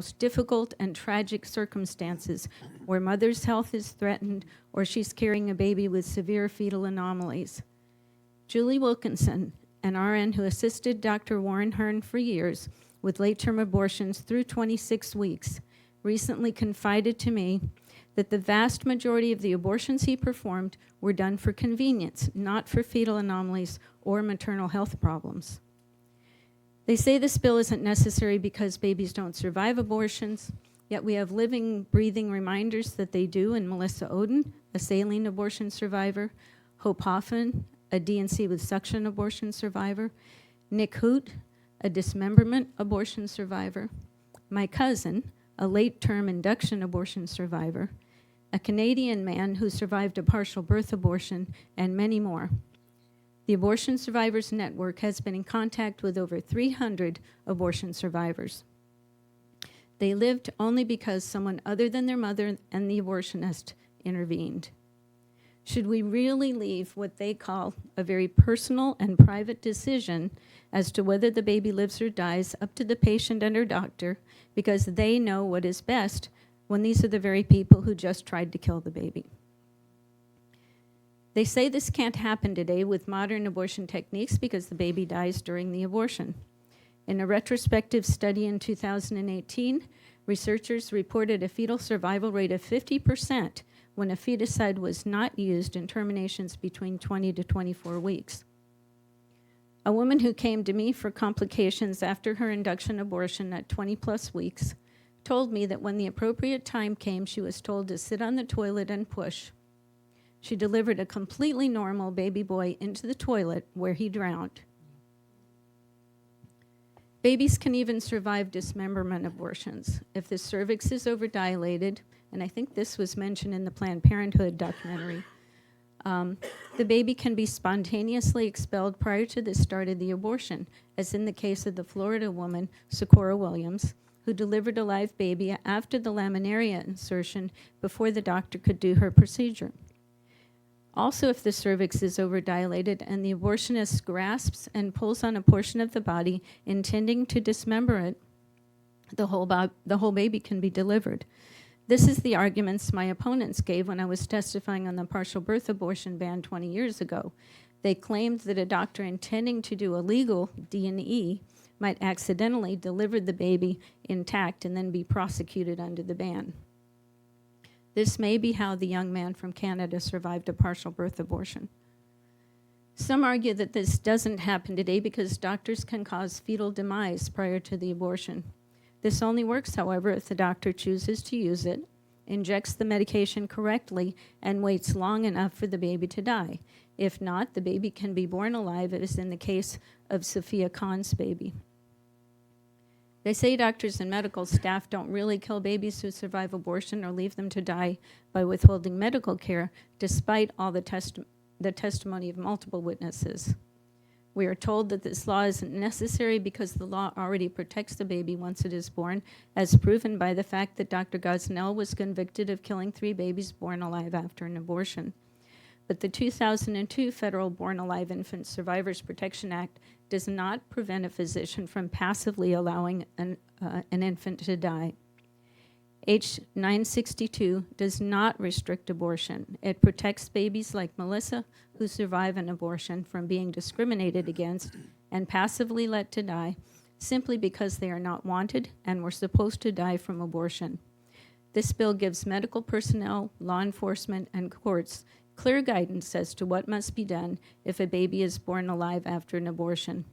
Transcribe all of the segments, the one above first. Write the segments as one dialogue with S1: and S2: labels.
S1: most difficult and tragic circumstances where mother's health is threatened or she's carrying a baby with severe fetal anomalies. Julie Wilkinson, an RN who assisted Dr. Warren Hearn for years with late-term abortions through 26 weeks, recently confided to me that the vast majority of the abortions he performed were done for convenience, not for fetal anomalies or maternal health problems. They say this bill isn't necessary because babies don't survive abortions, yet we have living, breathing reminders that they do in Melissa Oden, a saline abortion survivor, Hope Hoffman, a DNC with suction abortion survivor, Nick Hoot, a dismemberment abortion survivor, my cousin, a late-term induction abortion survivor, a Canadian man who survived a partial birth abortion, and many more. The Abortion Survivors Network has been in contact with over 300 abortion survivors. They lived only because someone other than their mother and the abortionist intervened. Should we really leave what they call a very personal and private decision as to whether the baby lives or dies up to the patient and her doctor because they know what is best when these are the very people who just tried to kill the baby? They say this can't happen today with modern abortion techniques because the baby dies during the abortion. In a retrospective study in 2018, researchers reported a fetal survival rate of 50% when a feticide was not used in terminations between 20 to 24 weeks. A woman who came to me for complications after her induction abortion at 20 plus weeks told me that when the appropriate time came, she was told to sit on the toilet and push. She delivered a completely normal baby boy into the toilet where he drowned. Babies can even survive dismemberment abortions. If the cervix is overdilated, and I think this was mentioned in the Planned Parenthood documentary, the baby can be spontaneously expelled prior to the start of the abortion, as in the case of the Florida woman, Socorro Williams, who delivered a live baby after the laminaria insertion before the doctor could do her procedure. Also, if the cervix is overdilated and the abortionist grasps and pulls on a portion of the body intending to dismember it, the whole baby can be delivered. This is the arguments my opponents gave when I was testifying on the partial birth abortion ban 20 years ago. They claimed that a doctor intending to do a legal D&E might accidentally deliver the baby intact and then be prosecuted under the ban. This may be how the young man from Canada survived a partial birth abortion. Some argue that this doesn't happen today because doctors can cause fetal demise prior to the abortion. This only works, however, if the doctor chooses to use it, injects the medication correctly, and waits long enough for the baby to die. If not, the baby can be born alive, as in the case of Sophia Kahn's baby. They say doctors and medical staff don't really kill babies who survive abortion or leave them to die by withholding medical care, despite all the testimony of multiple witnesses. We are told that this law isn't necessary because the law already protects the baby once it is born, as proven by the fact that Dr. Gosnell was convicted of killing 3 babies born alive after an abortion. But the 2002 Federal Born Alive Infant Survivors Protection Act does not prevent a physician from passively allowing an infant to die. H. 962 does not restrict abortion. It protects babies like Melissa who survive an abortion from being discriminated against and passively let to die simply because they are not wanted and were supposed to die from abortion. This bill gives medical personnel, law enforcement, and courts clear guidance as to what must be done if a baby is born alive after an abortion.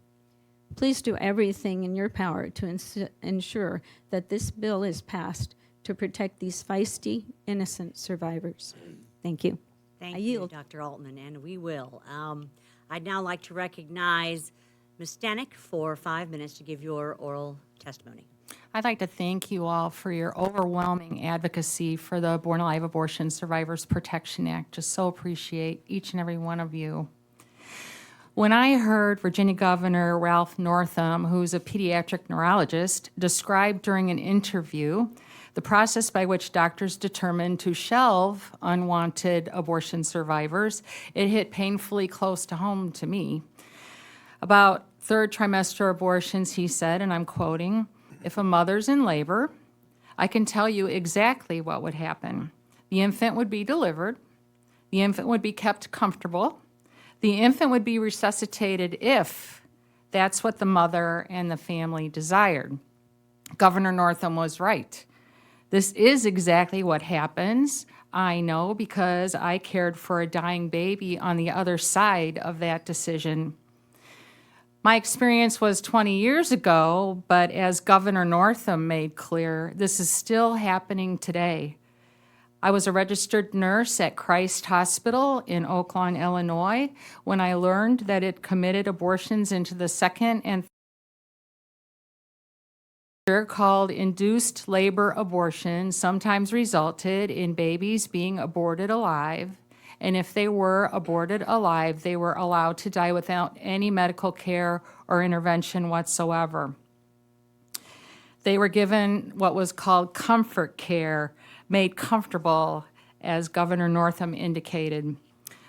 S1: Please do everything in your power to ensure that this bill is passed to protect these feisty, innocent survivors. Thank you.
S2: Thank you, Dr. Altman, and we will. I'd now like to recognize Ms. Stanek for 5 minutes to give your oral testimony.
S3: I'd like to thank you all for your overwhelming advocacy for the Born Alive Abortion Survivors Protection Act. Just so appreciate each and every one of you. When I heard Virginia Governor Ralph Northam, who's a pediatric neurologist, describe during an interview the process by which doctors determine to shelve unwanted abortion survivors, it hit painfully close to home to me. About third trimester abortions, he said, and I'm quoting, "If a mother's in labor I can tell you exactly what would happen. The infant would be delivered. The infant would be kept comfortable. The infant would be resuscitated if that's what the mother and the family desired. Governor Northam was right. This is exactly what happens. I know because I cared for a dying baby on the other side of that decision. My experience was 20 years ago, but as Governor Northam made clear, this is still happening today. I was a registered nurse at Christ Hospital in Oak Lawn, Illinois, when I learned that it committed abortions into the second and third called induced labor abortion sometimes resulted in babies being aborted alive. And if they were aborted alive, they were allowed to die without any medical care or intervention whatsoever. They were given what was called comfort care, made comfortable, as Governor Northam indicated.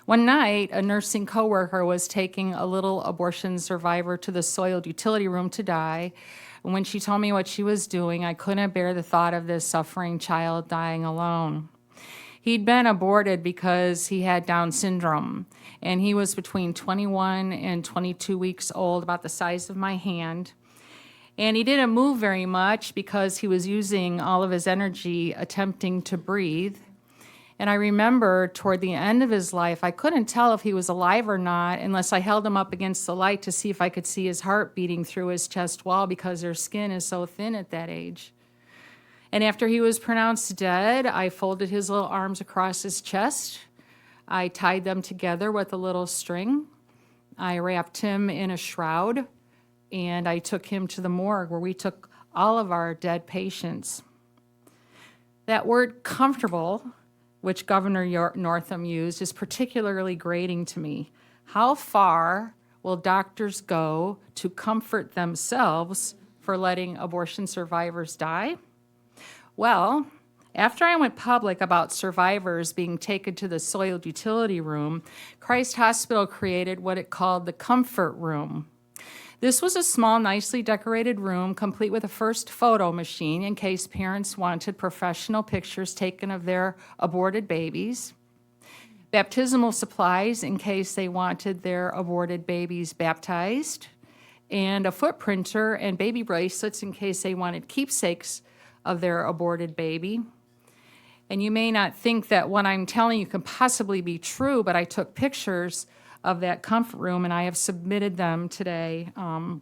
S3: One night, a nursing coworker was taking a little abortion survivor to the soiled utility room to die. And when she told me what she was doing, I couldn't bear the thought of this suffering child dying alone. He'd been aborted because he had Down syndrome, and he was between 21 and 22 weeks old, about the size of my hand. And he didn't move very much because he was using all of his energy attempting to breathe. And I remember toward the end of his life, I couldn't tell if he was alive or not unless I held him up against the light to see if I could see his heart beating through his chest wall because their skin is so thin at that age. And after he was pronounced dead, I folded his little arms across his chest. I tied them together with a little string. I wrapped him in a shroud, and I took him to the morgue where we took all of our dead patients. That word comfortable, which Governor Northam used, is particularly grating to me. How far will doctors go to comfort themselves for letting abortion survivors die? Well, after I went public about survivors being taken to the soiled utility room, Christ Hospital created what it called the comfort room. This was a small, nicely decorated room, complete with a first photo machine in case parents wanted professional pictures taken of their aborted babies, baptismal supplies in case they wanted their aborted babies baptized, and a foot printer and baby bracelets in case they wanted keepsakes of their aborted baby. And you may not think that what I'm telling you can possibly be true, but I took pictures of that comfort room and I have submitted them today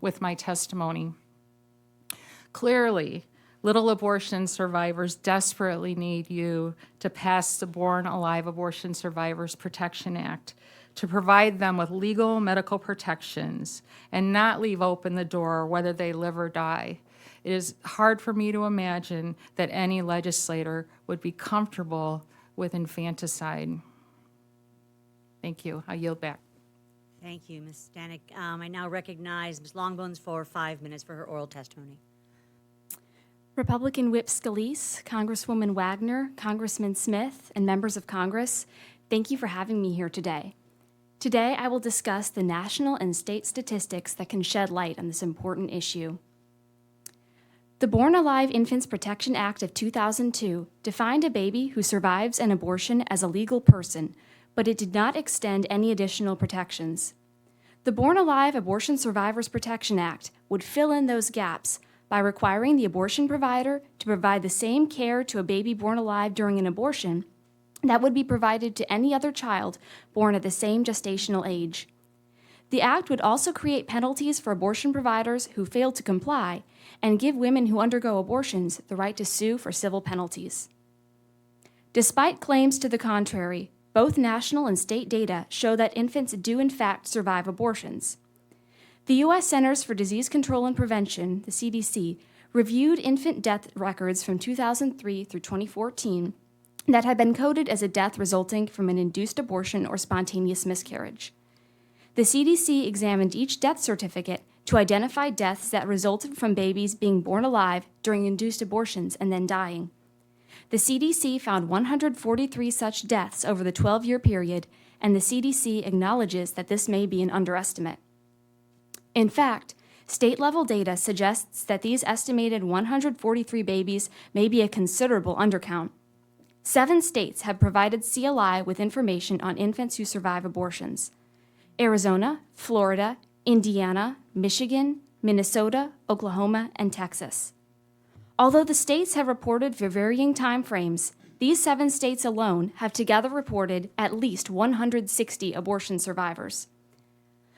S3: with my testimony. Clearly, little abortion survivors desperately need you to pass the Born Alive Abortion Survivors Protection Act to provide them with legal medical protections and not leave open the door whether they live or die. It is hard for me to imagine that any legislator would be comfortable with infanticide. Thank you. I yield back.
S2: Thank you, Ms. Stanek. I now recognize Ms. Longbones for 5 minutes for her oral testimony.
S4: Republican Whip Scalise, Congresswoman Wagner, Congressman Smith, and members of Congress, thank you for having me here today. Today, I will discuss the national and state statistics that can shed light on this important issue. The Born Alive Infants Protection Act of 2002 defined a baby who survives an abortion as a legal person, but it did not extend any additional protections. The Born Alive Abortion Survivors Protection Act would fill in those gaps by requiring the abortion provider to provide the same care to a baby born alive during an abortion that would be provided to any other child born at the same gestational age. The act would also create penalties for abortion providers who fail to comply and give women who undergo abortions the right to sue for civil penalties. Despite claims to the contrary, both national and state data show that infants do in fact survive abortions. The U.S. Centers for Disease Control and Prevention, the CDC, reviewed infant death records from 2003 through 2014 that had been coded as a death resulting from an induced abortion or spontaneous miscarriage. The CDC examined each death certificate to identify deaths that resulted from babies being born alive during induced abortions and then dying. The CDC found 143 such deaths over the 12-year period, and the CDC acknowledges that this may be an underestimate. In fact, State-level data suggests that these estimated 143 babies may be a considerable undercount. 7 states have provided CLI with information on infants who survive abortions: Arizona, Florida, Indiana, Michigan, Minnesota, Oklahoma, and Texas. Although the states have reported for varying time frames, these 7 states alone have together reported at least 160 abortion survivors.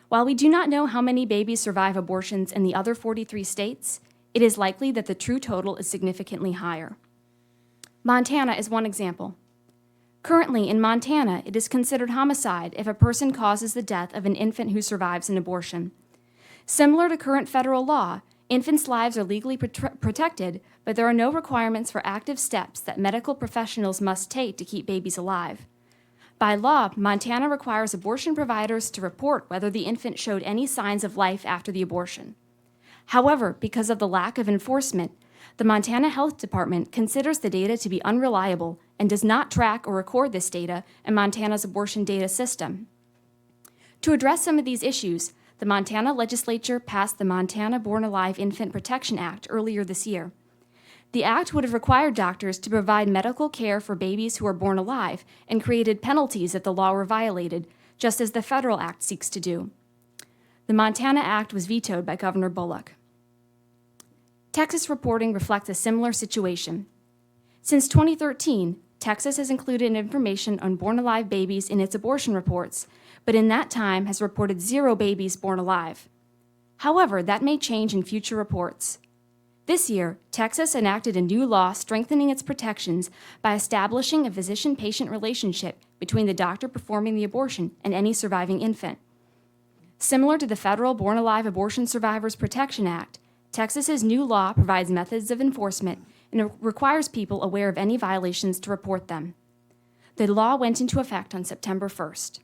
S4: While we do not know how many babies survive abortions in the other 43 states, it is likely that the true total is significantly higher. Montana is one example. Currently, in Montana, it is considered homicide if a person causes the death of an infant who survives an abortion. Similar to current federal law, infants' lives are legally protected, but there are no requirements for active steps that medical professionals must take to keep babies alive. By law, Montana requires abortion providers to report whether the infant showed any signs of life after the abortion. However, because of the lack of enforcement, the Montana Health Department considers the data to be unreliable and does not track or record this data in Montana's abortion data system. To address some of these issues, the Montana legislature passed the Montana Born Alive Infant Protection Act earlier this year. The act would have required doctors to provide medical care for babies who are born alive and created penalties if the law were violated, just as the federal act seeks to do. The Montana Act was vetoed by Governor Bullock. Texas reporting reflects a similar situation. Since 2013, Texas has included information on born alive babies in its abortion reports, but in that time has reported 0 babies born alive. However, that may change in future reports. This year, Texas enacted a new law strengthening its protections by establishing a physician-patient relationship between the doctor performing the abortion and any surviving infant. Similar to the federal Born Alive Abortion Survivors Protection Act, Texas's new law provides methods of enforcement and requires people aware of any violations to report them. The law went into effect on September 1st.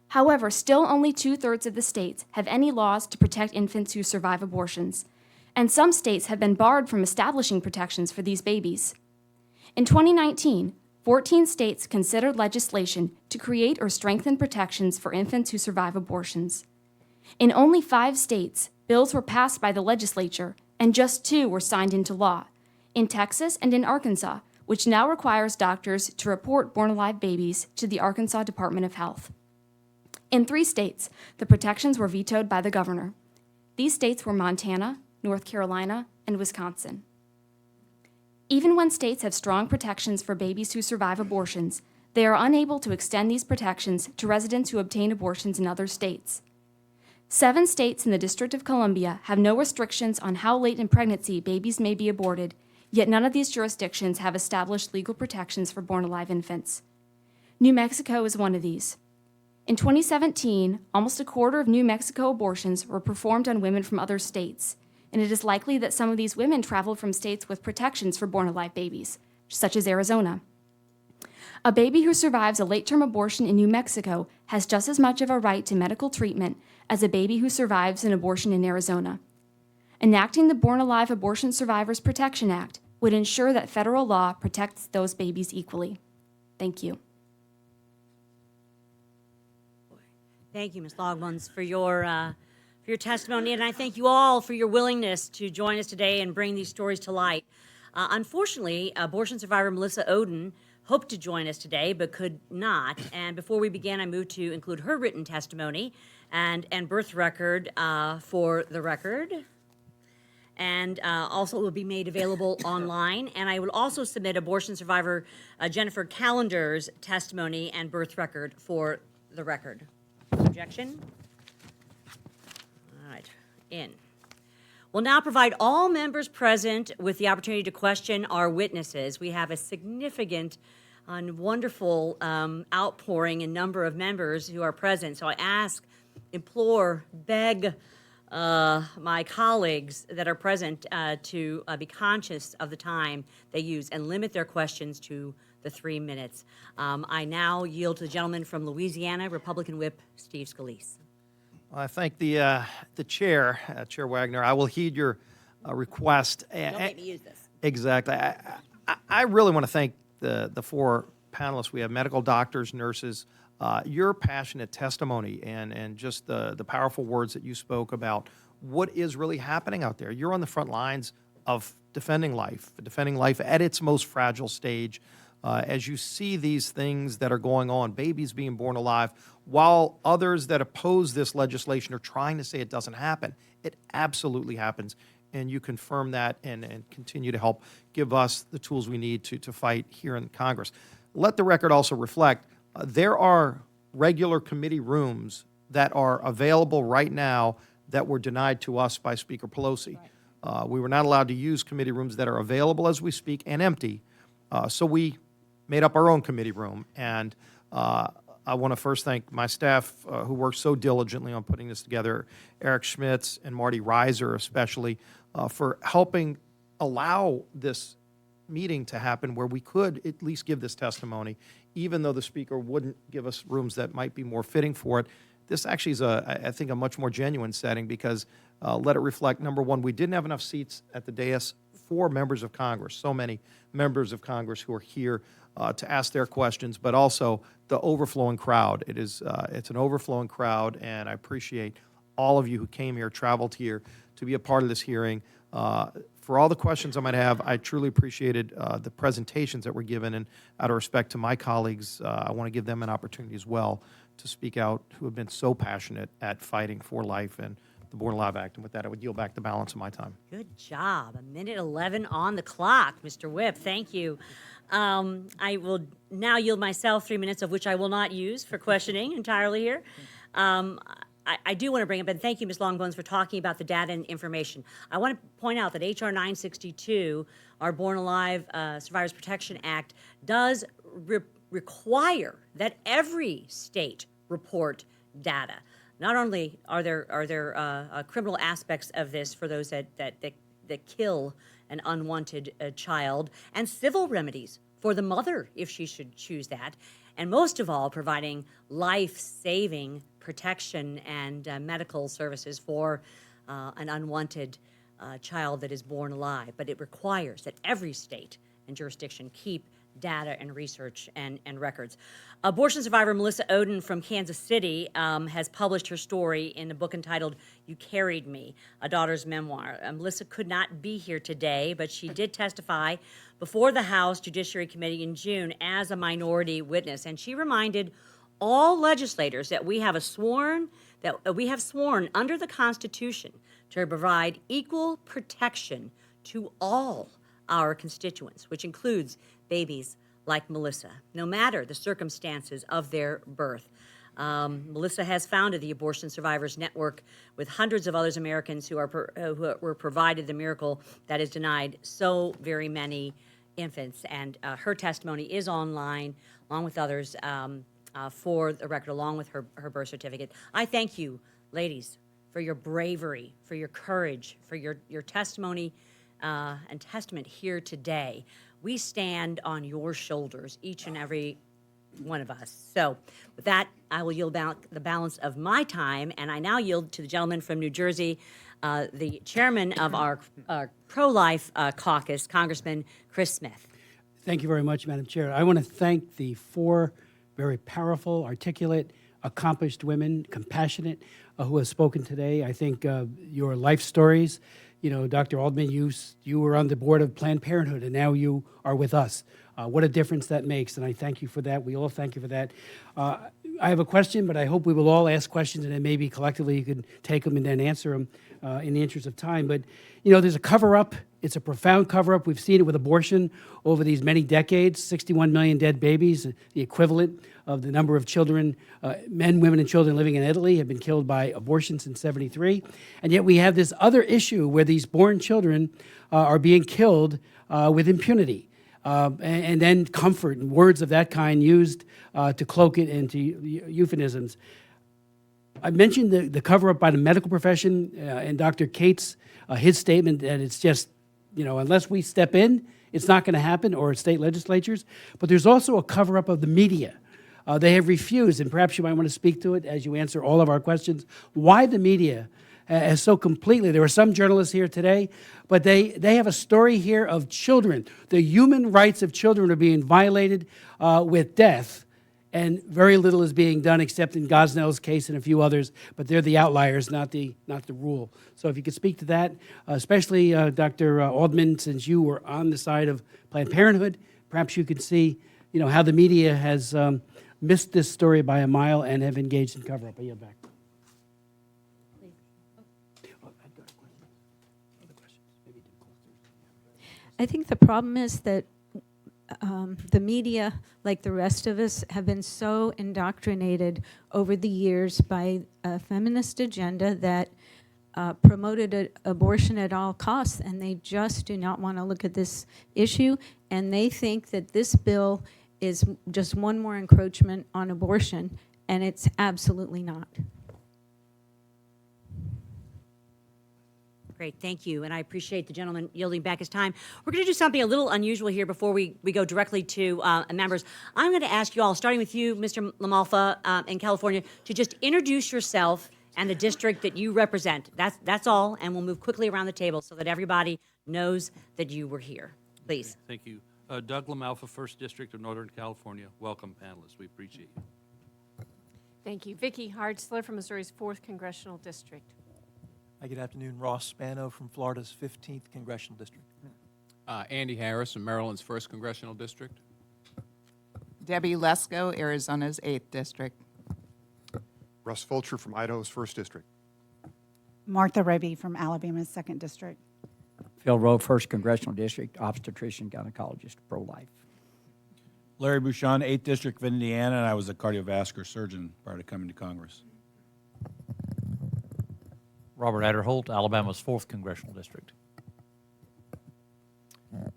S4: However, still only 2/3 of the states have any laws to protect infants who survive abortions, and some states have been barred from establishing protections for these babies. In 2019, 14 states considered legislation to create or strengthen protections for infants who survive abortions. In only 5 states, bills were passed by the legislature, and just 2 were signed into law, in Texas and in Arkansas, which now requires doctors to report born-alive babies to the Arkansas Department of Health. In 3 states, the protections were vetoed by the governor. These states were Montana, North Carolina, and Wisconsin. Even when states have strong protections for babies who survive abortions, they are unable to extend these protections to residents who obtain abortions in other states. 7 states in the District of Columbia have no restrictions on how late in pregnancy babies may be aborted, yet none of these jurisdictions have established legal protections for born-alive infants. New Mexico is one of these. In 2017, almost a quarter of New Mexico abortions were performed on women from other states, and it is likely that some of these women traveled from states with protections for born-alive babies, such as Arizona. A baby who survives a late-term abortion in New Mexico has just as much of a right to medical treatment as a baby who survives an abortion in Arizona. Enacting the Born Alive Abortion Survivors Protection Act would ensure that federal law protects those babies equally. Thank you.
S2: Thank you, Ms. Logmans, for your testimony, and I thank you all for your willingness to join us today and bring these stories to light. Unfortunately, abortion survivor Melissa Oden hoped to join us today but could not. And before we begin, I moved to include her written testimony and birth record for the record. And also it will be made available online. And I will also submit abortion survivor Jennifer Callender's testimony and birth record for the record. Objection? All right, in. We'll now provide all members present with the opportunity to question our witnesses. We have a significant and wonderful outpouring in number of members who are present. So I ask, implore, beg my colleagues that are present to be conscious of the time they use and limit their questions to the 3 minutes. I now yield to the gentleman from Louisiana, Republican Whip Steve Scalise.
S5: I thank the chair, Chair Wagner. I will heed your request.
S2: Don't make me use this.
S5: Exactly. I really want to thank the 4 panelists. We have medical doctors, nurses. Your passionate testimony and just the powerful words that you spoke about what is really happening out there. You're on the front lines of defending life at its most fragile stage. As you see these things that are going on, babies being born alive, while others that oppose this legislation are trying to say it doesn't happen, it absolutely happens. And you confirm that and continue to help give us the tools we need to fight here in Congress. Let the record also reflect, there are regular committee rooms that are available right now that were denied to us by Speaker Pelosi. We were not allowed to use committee rooms that are available as we speak and empty, so we made up our own committee room. And I want to first thank my staff who worked so diligently on putting this together, Eric Schmitz and Marty Reiser especially, for helping allow this meeting to happen where we could at least give this testimony, even though the speaker wouldn't give us rooms that might be more fitting for it. This actually is, I think, a much more genuine setting because let it reflect, number one, we didn't have enough seats at the dais for members of Congress, so many members of Congress who are here to ask their questions, but also the overflowing crowd. It's an overflowing crowd, and I appreciate all of you who came here, traveled here to be a part of this hearing. For all the questions I might have, I truly appreciated the presentations that were given, and out of respect to my colleagues, I want to give them an opportunity as well to speak out, who have been so passionate at fighting for life and the Born Alive Act. And with that, I would yield back the balance of my time.
S2: Good job. 1:11 on the clock, Mr. Whip. Thank you. I will now yield myself 3 minutes, of which I will not use for questioning entirely here. I do want to bring up, and thank you, Ms. Longbones, for talking about the data and information. I want to point out that H.R. 962, our Born Alive Survivors Protection Act, does require that every state report data. Not only are there criminal aspects of this for those that kill an unwanted child, and civil remedies for the mother if she should choose that, and most of all, providing life-saving protection and medical services for an unwanted child that is born alive. But it requires that every state and jurisdiction keep data and research and records. Abortion survivor Melissa Oden from Kansas City has published her story in a book entitled You Carried Me, A Daughter's Memoir. Melissa could not be here today, but she did testify before the House Judiciary Committee in June as a minority witness, and she reminded all legislators that we have sworn under the Constitution to provide equal protection to all our constituents, which includes babies like Melissa, no matter the circumstances of their birth. Melissa has founded the Abortion Survivors Network with hundreds of others Americans who were provided the miracle that has denied so very many infants. And her testimony is online, along with others, for the record, along with her birth certificate. I thank you, ladies, for your bravery, for your courage, for your testimony and testament here today. We stand on your shoulders, each and every one of us. So with that, I will yield back the balance of my time, and I now yield to the gentleman from New Jersey, the chairman of our pro-life caucus, Congressman Chris Smith.
S6: Thank you very much, Madam Chair. I want to thank the four very powerful, articulate, accomplished women, compassionate, who have spoken today. I think your life stories, you know, Dr. Altman, you were on the board of Planned Parenthood, and now you are with us. What a difference that makes, and I thank you for that. We all thank you for that. I have a question, but I hope we will all ask questions, and then maybe collectively you can take them and then answer them in the interest of time. But, you know, there's a cover-up. It's a profound cover-up. We've seen it with abortion over these many decades, 61 million dead babies, the equivalent of the number of children, men, women, and children living in Italy have been killed by abortion since '73. And yet we have this other issue where these born children are being killed with impunity. And then comfort and words of that kind used to cloak it into euphemisms. I mentioned the cover-up by the medical profession and Dr. Cates, his statement that it's just, you know, unless we step in, it's not going to happen, or state legislatures. But there's also a cover-up of the media. They have refused, and perhaps you might want to speak to it as you answer all of our questions, why the media has so completely, there were some journalists here today, but they have a story here of children. The human rights of children are being violated with death, and very little is being done except in Gosnell's case and a few others, but they're the outliers, not the rule. So if you could speak to that, especially Dr. Aldman, since you were on the side of Planned Parenthood, perhaps you could see, how the media has missed this story by a mile and have engaged in cover-up. I yield back.
S1: I think the problem is that the media, like the rest of us, have been so indoctrinated over the years by a feminist agenda that promoted abortion at all costs, and they just do not want to look at this issue, and they think that this bill is just one more encroachment on abortion, and it's absolutely not.
S2: Great, thank you, and I appreciate the gentleman yielding back his time. We're going to do something a little unusual here before we go directly to members. I'm going to ask you all, starting with you, Mr. LaMalfa in California, to just introduce yourself and the district that you represent. That's all, and we'll move quickly around the table so that everybody knows that you were here. Please.
S7: Thank you. Doug LaMalfa, 1st District of Northern California. Welcome, panelists. We appreciate you.
S8: Thank you. Vicki Hartzler from Missouri's 4th Congressional District.
S9: Hi, good afternoon. Ross Spano from Florida's 15th Congressional District.
S10: Andy Harris from Maryland's 1st Congressional District.
S11: Debbie Lesko, Arizona's 8th District.
S12: Russ Fulcher from Idaho's 1st District.
S13: Martha Raby from Alabama's 2nd District.
S14: Phil Rowe, 1st Congressional District, obstetrician, gynecologist, pro-life.
S15: Larry Bouchon, 8th District of Indiana, and I was a cardiovascular surgeon prior to coming to Congress.
S16: Robert Adderholt, Alabama's 4th Congressional District.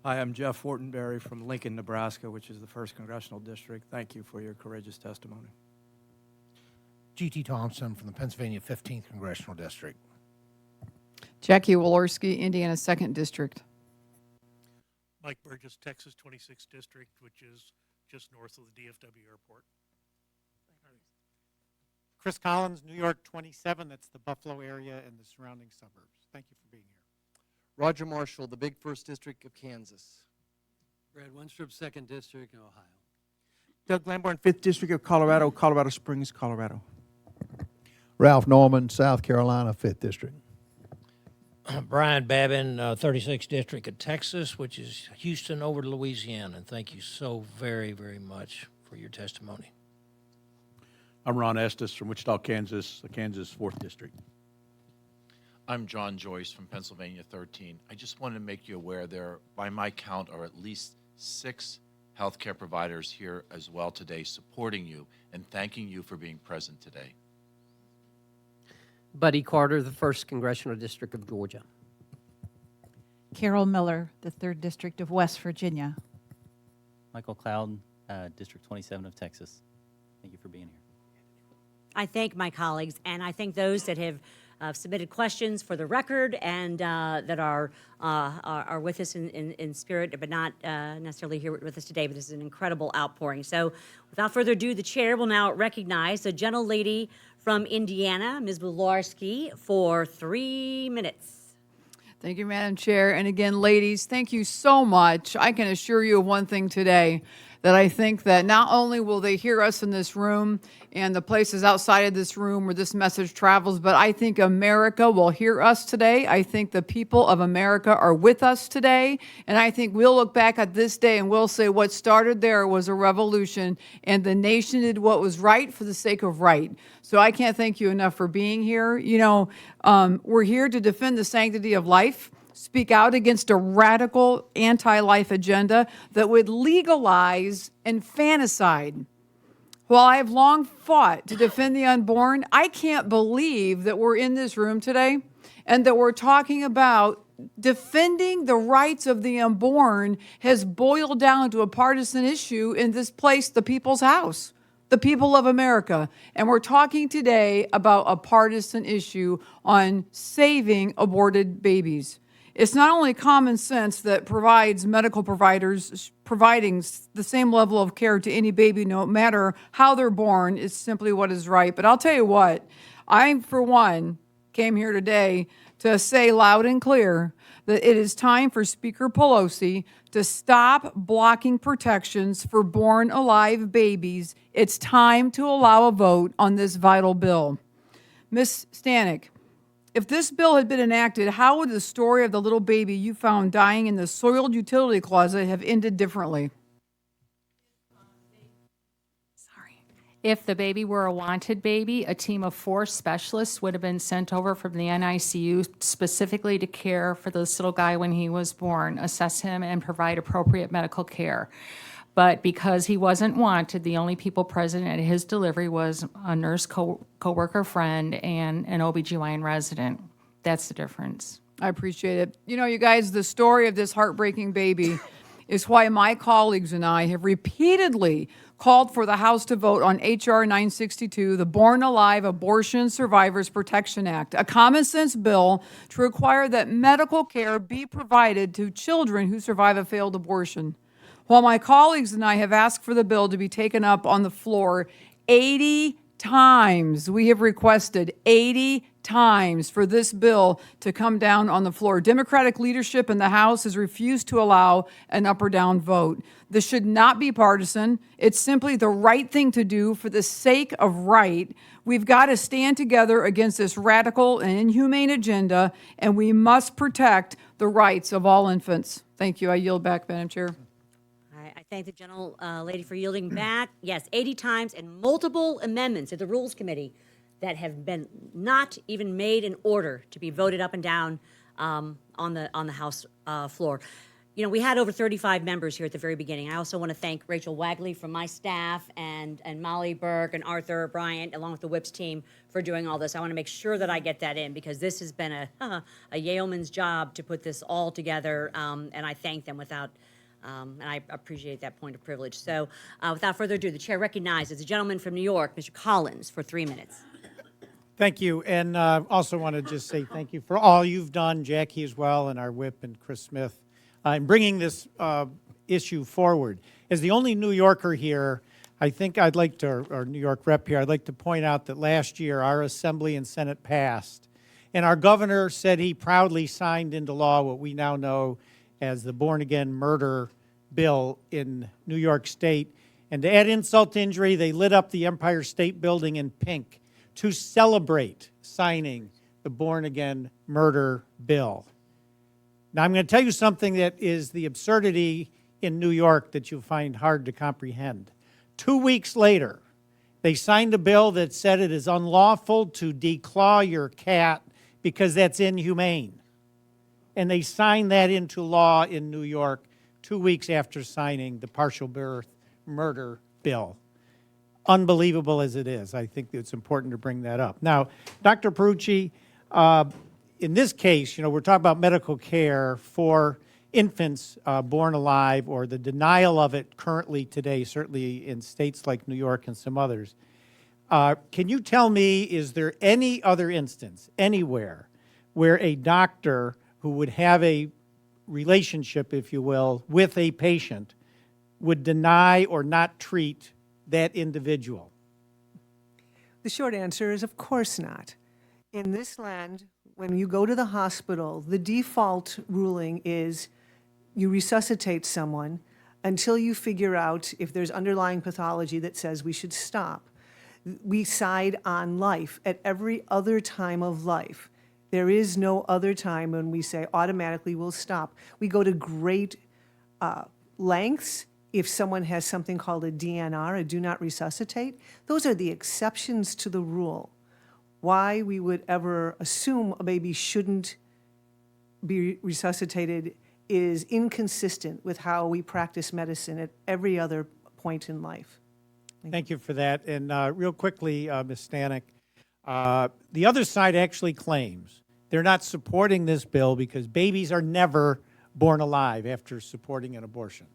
S17: Hi, I'm Jeff Fortenberry from Lincoln, Nebraska, which is the 1st Congressional District. Thank you for your courageous testimony.
S18: G.T. Thompson from the Pennsylvania 15th Congressional District.
S19: Jackie Walorski, Indiana 2nd District.
S20: Mike Burgess, Texas 26th District, which is just north of the DFW airport.
S21: Chris Collins, New York 27, that's the Buffalo area and the surrounding suburbs. Thank you for being here.
S22: Roger Marshall, the big 1st District of Kansas.
S23: Brad Winstrup, 2nd District, Ohio.
S24: Doug Lamborn, 5th District of Colorado, Colorado Springs, Colorado.
S25: Ralph Norman, South Carolina, 5th District.
S26: Brian Babin, 36th District of Texas, which is Houston over to Louisiana. And thank you so very, very much for your testimony.
S15: I'm Ron Estes from Wichita, Kansas, Kansas 4th District.
S27: I'm John Joyce from Pennsylvania 13. I just wanted to make you aware there, by my count, are at least 6 healthcare providers here as well today supporting you and thanking you for being present today.
S28: Buddy Carter, the 1st Congressional District of Georgia.
S13: Carol Miller, the 3rd District of West Virginia.
S29: Michael Cloud, District 27 of Texas. Thank you for being here.
S2: I thank my colleagues, and I thank those that have submitted questions for the record and that are with us in spirit, but not necessarily here with us today. But this is an incredible outpouring. So without further ado, the chair will now recognize the gentlelady from Indiana, Ms. Bularski, for 3 minutes.
S19: Thank you, Madam Chair. And again, ladies, thank you so much. I can assure you of one thing today, that I think that not only will they hear us in this room and the places outside of this room where this message travels, but I think America will hear us today. I think the people of America are with us today. And I think we'll look back at this day and we'll say what started there was a revolution and the nation did what was right for the sake of right. So I can't thank you enough for being here. We're here to defend the sanctity of life, speak out against a radical anti-life agenda that would legalize infanticide. While I have long fought to defend the unborn, I can't believe that we're in this room today and that we're talking about defending the rights of the unborn has boiled down to a partisan issue in this place, the people's house, the people of America. And we're talking today about a partisan issue on saving aborted babies. It's not only common sense that provides medical providers providing the same level of care to any baby, no matter how they're born, is simply what is right. But I'll tell you what, I, for one, came here today to say loud and clear that it is time for Speaker Pelosi to stop blocking protections for born-alive babies. It's time to allow a vote on this vital bill. Ms. Stanek, if this bill had been enacted, how would the story of the little baby you found dying in the soiled utility closet have ended differently?
S1: If the baby were a wanted baby, a team of 4 specialists would have been sent over from the NICU specifically to care for this little guy when he was born, assess him, and provide appropriate medical care. But because he wasn't wanted, the only people present at his delivery was a nurse coworker friend and an OBGYN resident. That's the difference.
S19: I appreciate it. You know, you guys, the story of this heartbreaking baby is why my colleagues and I have repeatedly called for the House to vote on H.R. 962, the Born Alive Abortion Survivors Protection Act, a common sense bill to require that medical care be provided to children who survive a failed abortion. While my colleagues and I have asked for the bill to be taken up on the floor 80 times, we have requested 80 times for this bill to come down on the floor. Democratic leadership in the House has refused to allow an up or down vote. This should not be partisan. It's simply the right thing to do for the sake of right. We've got to stand together against this radical and inhumane agenda, and we must protect the rights of all infants. Thank you. I yield back, Madam Chair.
S2: I thank the gentle lady for yielding back. Yes, 80 times and multiple amendments at the Rules Committee that have been not even made in order to be voted up and down on the House floor. You know, we had over 35 members here at the very beginning. I also want to thank Rachel Wagley from my staff and Molly Burke and Arthur Bryant, along with the WHIPS team, for doing all this. I want to make sure that I get that in because this has been a yeoman's job to put this all together, and I thank them and I appreciate that point of privilege. So without further ado, the chair recognizes the gentleman from New York, Mr. Collins, for 3 minutes.
S21: Thank you, and also want to just say thank you for all you've done, Jackie as well, and our whip and Chris Smith, in bringing this issue forward. As the only New Yorker here, I think I'd like to, or New York rep here, I'd like to point out that last year our Assembly and Senate passed, and our governor said he proudly signed into law what we now know as the Born Again Murder Bill in New York State. And to add insult to injury, they lit up the Empire State Building in pink to celebrate signing the Born Again Murder Bill. Now, I'm going to tell you something that is the absurdity in New York that you'll find hard to comprehend. 2 weeks later, they signed a bill that said it is unlawful to declaw your cat because that's inhumane. And they signed that into law in New York 2 weeks after signing the partial birth murder bill. Unbelievable as it is, I think it's important to bring that up. Now, Dr. Perucci, in this case, you know, we're talking about medical care for infants born alive or the denial of it currently today, certainly in states like New York and some others. Can you tell me, is there any other instance anywhere where a doctor who would have a relationship, if you will, with a patient would deny or not treat that individual?
S3: The short answer is of course not. In this land, when you go to the hospital, the default ruling is you resuscitate someone until you figure out if there's underlying pathology that says we should stop. We side on life at every other time of life. There is no other time when we say automatically we'll stop. We go to great lengths if someone has something called a DNR, a do not resuscitate. Those are the exceptions to the rule. Why we would ever assume a baby shouldn't be resuscitated is inconsistent with how we practice medicine at every other point in life.
S21: Thank you for that. And real quickly, Ms. Stanek, the other side actually claims they're not supporting this bill because babies are never born alive after supporting an abortion.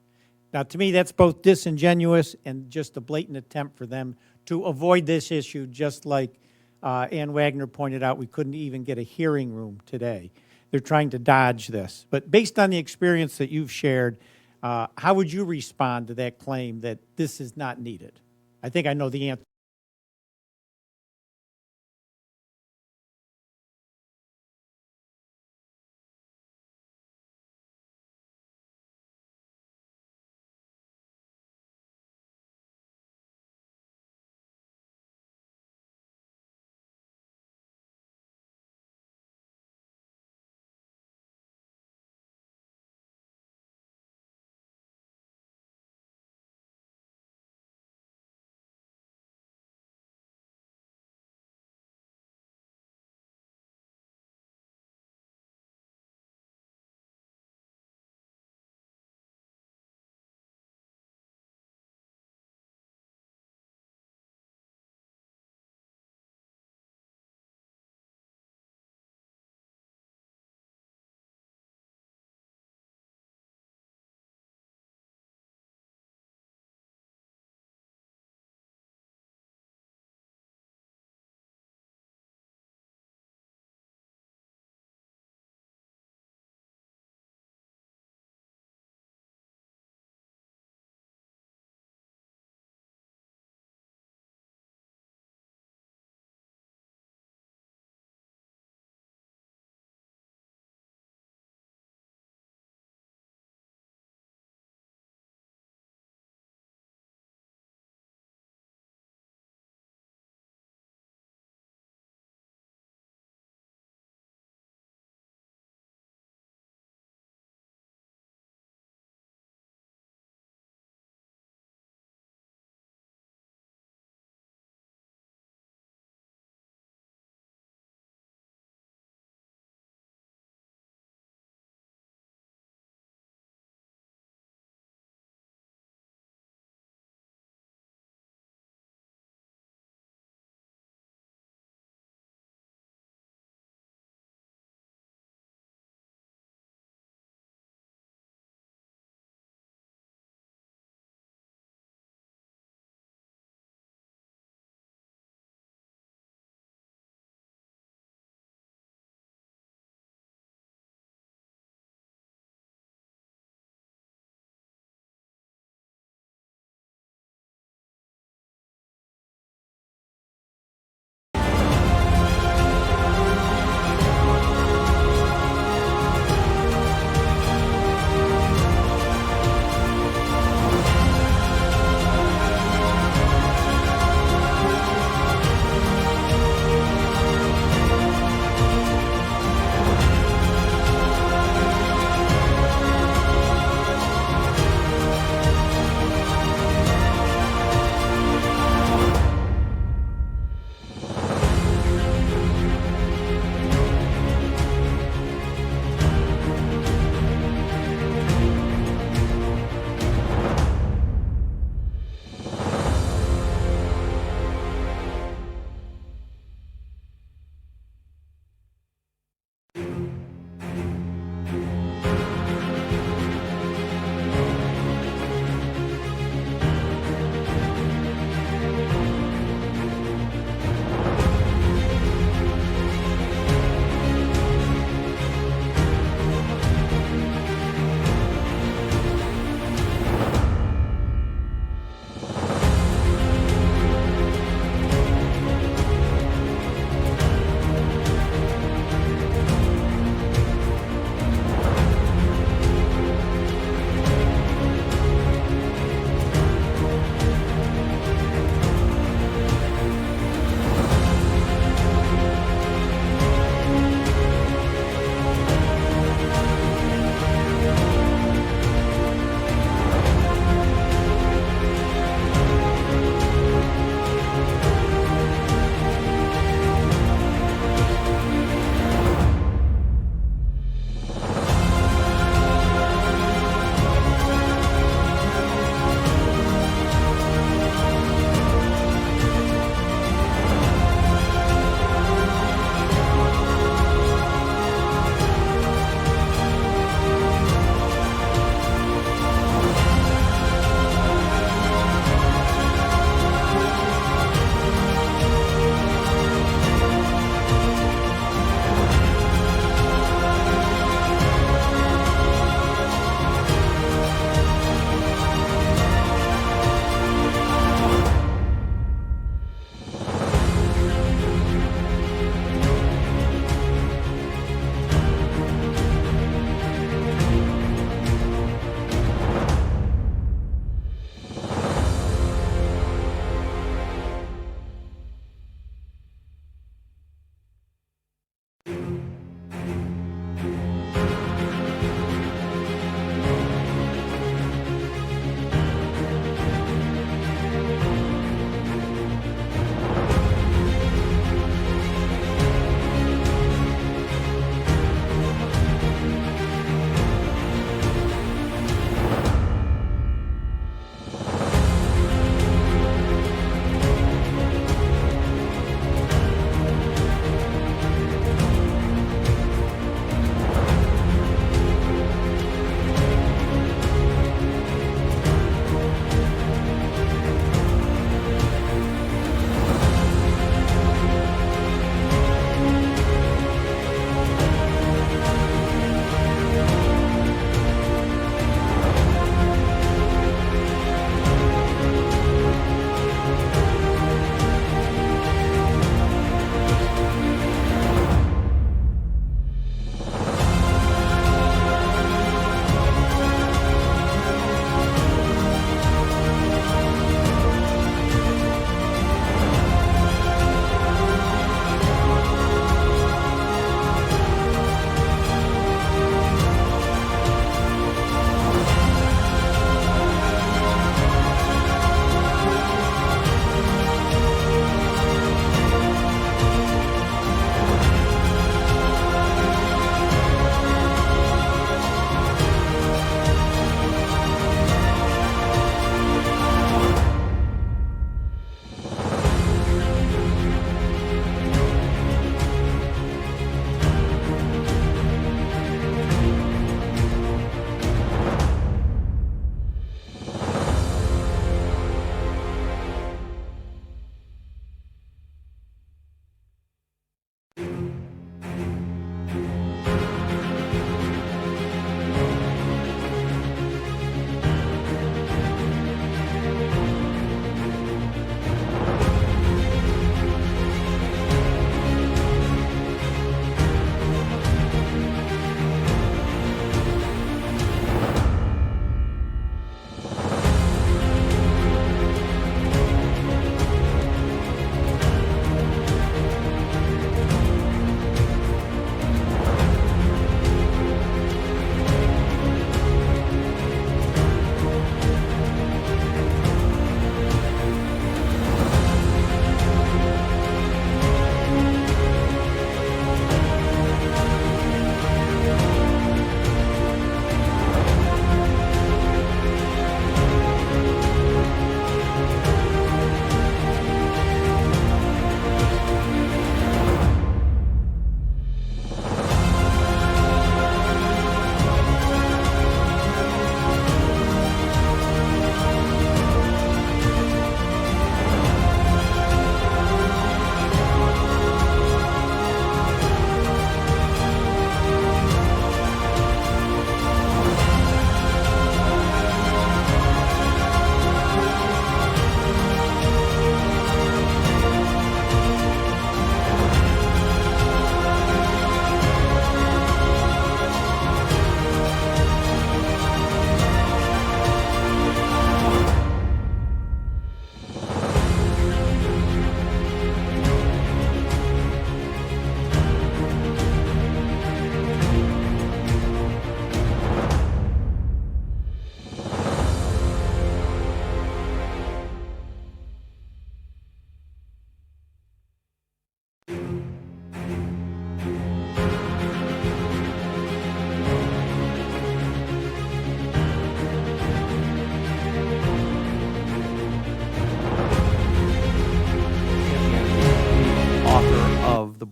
S21: Now, to me, that's both disingenuous and just a blatant attempt for them to avoid this issue, just like Ann Wagner pointed out, we couldn't even get a hearing room today. They're trying to dodge this. But based on the experience that you've shared, how would you respond to that claim that this is not needed? I think I know the answer.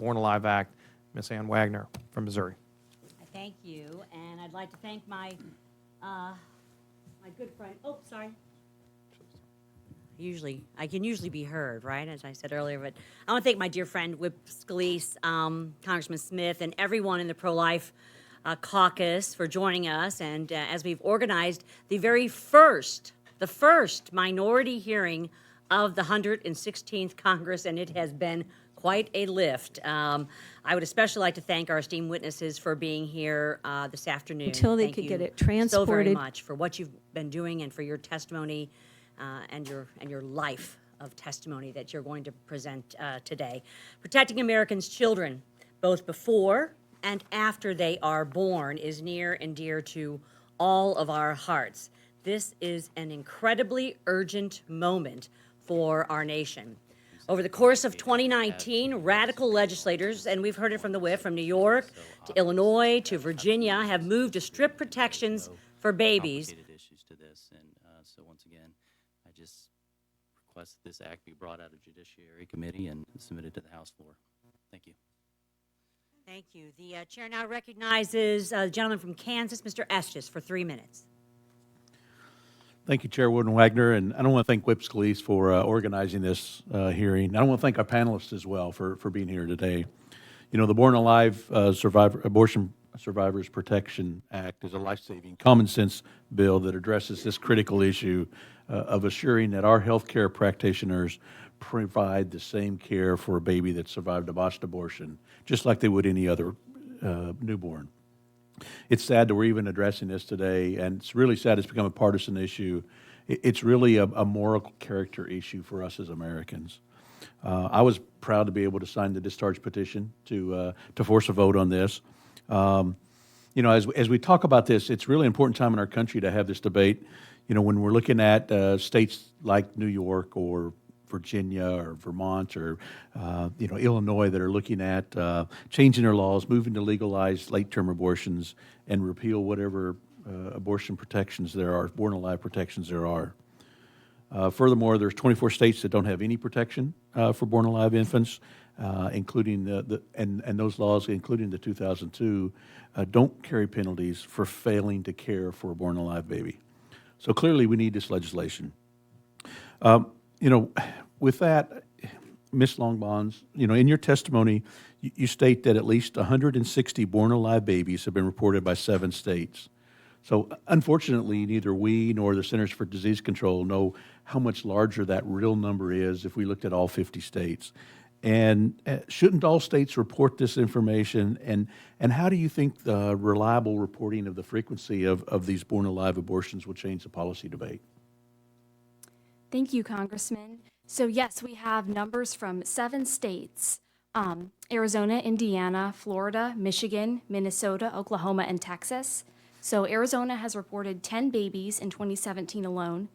S24: Born Alive Act, Ms. Ann Wagner from Missouri.
S2: Thank you, and I'd like to thank my good friend. Oh, sorry. I can usually be heard, right? As I said earlier, but I want to thank my dear friend Whip Scalise, Congressman Smith, and everyone in the pro-life caucus for joining us. And as we've organized the first minority hearing of the 116th Congress, and it has been quite a lift. I would especially like to thank our esteemed witnesses for being here this afternoon.
S4: Until they
S2: Thank
S4: could
S2: you
S4: get it
S2: so very
S4: transported.
S2: much for what you've been doing and for your testimony and your life of testimony that you're going to present today. Protecting Americans' children, both before and after they are born, is near and dear to all of our hearts. This is an incredibly urgent moment for our nation. Over the course of 2019, radical legislators, and we've heard it from the whip, from New York to Illinois to Virginia, have moved to strip protections for babies.
S29: Complicated issues to this, and so once again, I just request that this act be brought out of Judiciary Committee and submitted to the House floor. Thank you.
S2: Thank you. The chair now recognizes the gentleman from Kansas, Mr. Estes, for 3 minutes.
S5: Thank you, Chairwoman Wagner, and I want to thank Whip Scalise for organizing this hearing. I want to thank our panelists as well for being here today. You know, the Born Alive Abortion Survivors Protection Act is a life-saving, common-sense bill that addresses this critical issue of assuring that our healthcare practitioners provide the same care for a baby that survived a botched abortion, just like they would any other newborn. It's sad that we're even addressing this today, and it's really sad it's become a partisan issue. It's really a moral character issue for us as Americans. I was proud to be able to sign the discharge petition to force a vote on this. You know, as we talk about this, it's really important time in our country to have this debate. You know, when we're looking at states like New York or Virginia or Vermont or, you know, Illinois that are looking at changing their laws, moving to legalize late-term abortions and repeal whatever abortion protections there are, born alive protections there are. Furthermore, there's 24 states that don't have any protection for born alive infants, including and those laws, including the 2002, don't carry penalties for failing to care for a born alive baby. So clearly, we need this legislation. You know, with that, Ms. Longbonds, you know, in your testimony, you state that at least 160 born alive babies have been reported by 7 states. So unfortunately, neither we nor the Centers for Disease Control know how much larger that real number is if we looked at all 50 states. And shouldn't all states report this information? And how do you think the reliable reporting of the frequency of these born alive abortions will change the policy debate?
S6: Thank you, Congressman. So yes, we have numbers from 7 states, Arizona, Indiana, Florida, Michigan, Minnesota, Oklahoma, and Texas. So Arizona has reported 10 babies in 2017 alone.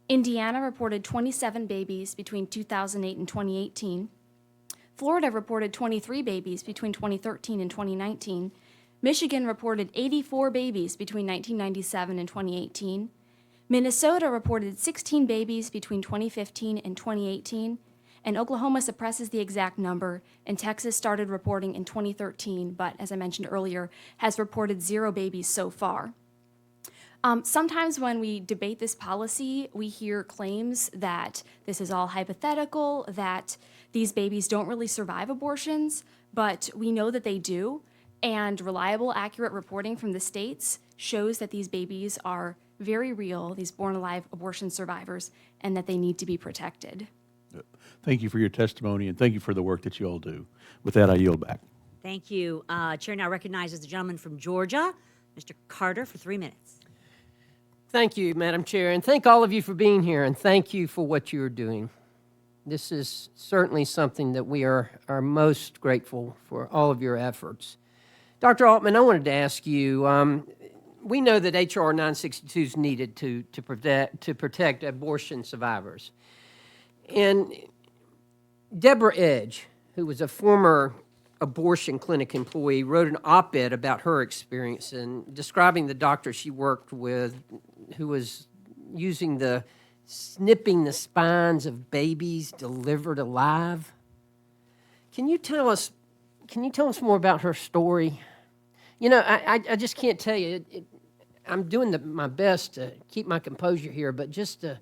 S6: Indiana reported 27 babies between 2008 and 2018. Florida reported 23 babies between 2013 and 2019. Michigan reported 84 babies between 1997 and 2018. Minnesota reported 16 babies between 2015 and 2018, and Oklahoma suppresses the exact number, and Texas started reporting in 2013, but as I mentioned earlier, has reported 0 babies so far. Sometimes when we debate this policy, we hear claims that this is all hypothetical, that these babies don't really survive abortions, but we know that they do, and reliable, accurate reporting from the states shows that these babies are very real, these born alive abortion survivors, and that they need to be protected.
S5: Thank you for your testimony, and thank you for the work that you all do. With that, I yield back.
S2: Thank you. Chair now recognizes the gentleman from Georgia, Mr. Carter, for 3 minutes.
S28: Thank you, Madam Chair, and thank all of you for being here, and thank you for what you're doing. This is certainly something that we are most grateful for, all of your efforts. Dr. Altman, I wanted to ask you, we know that H.R. 962 is needed to protect abortion survivors. And Deborah Edge, who was a former abortion clinic employee, wrote an op-ed about her experience and describing the doctor she worked with who was snipping the spines of babies delivered alive. Can you tell us can you tell us more about her story? You know, I just can't tell you. I'm doing my best to keep my composure here, but just to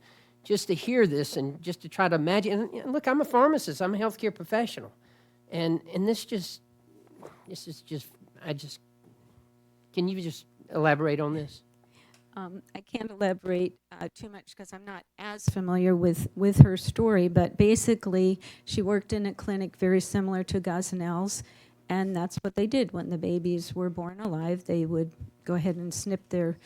S28: hear this and just to try to imagine. And look, I'm a pharmacist. I'm a healthcare professional, and this is just. Can you just elaborate on this?
S4: I can't elaborate too much because I'm not as familiar with her story, but basically she worked in a clinic very similar to Gosnell's, and that's what they did when the babies were born alive. They would go ahead and snip their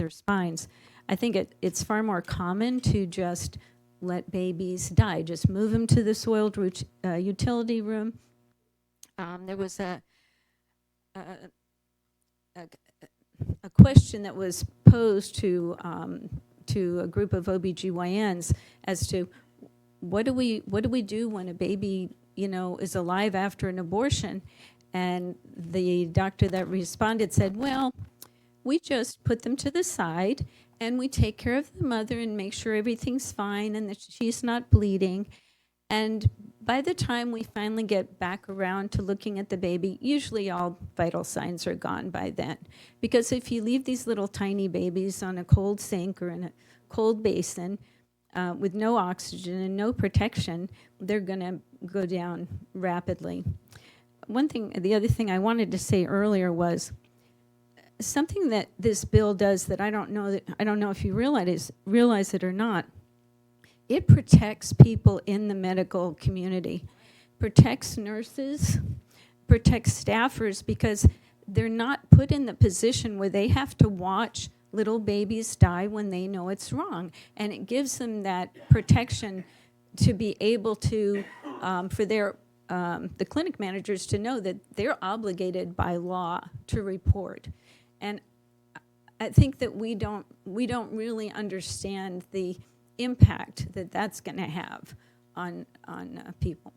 S4: spines. I think it's far more common to just let babies die, just move them to the soiled utility room. There was a question that was posed to a group of OBGYNs as to what do we do when a baby, is alive after an abortion? And the doctor that responded said, well, we just put them to the side and we take care of the mother and make sure everything's fine and that she's not bleeding. And by the time we finally get back around to looking at the baby, usually all vital signs are gone by then. Because if you leave these little tiny babies on a cold sink or in a cold basin with no oxygen and no protection, they're going to go down rapidly. The other thing I wanted to say earlier was something that this bill does that I don't know if you realize it or not. It protects people in the medical community, protects nurses, protects staffers, because they're not put in the position where they have to watch little babies die when they know it's wrong. And it gives them that protection to be able to, for the clinic managers to know that they're obligated by law to report. And I think that we don't really understand the impact that that's going to have on people.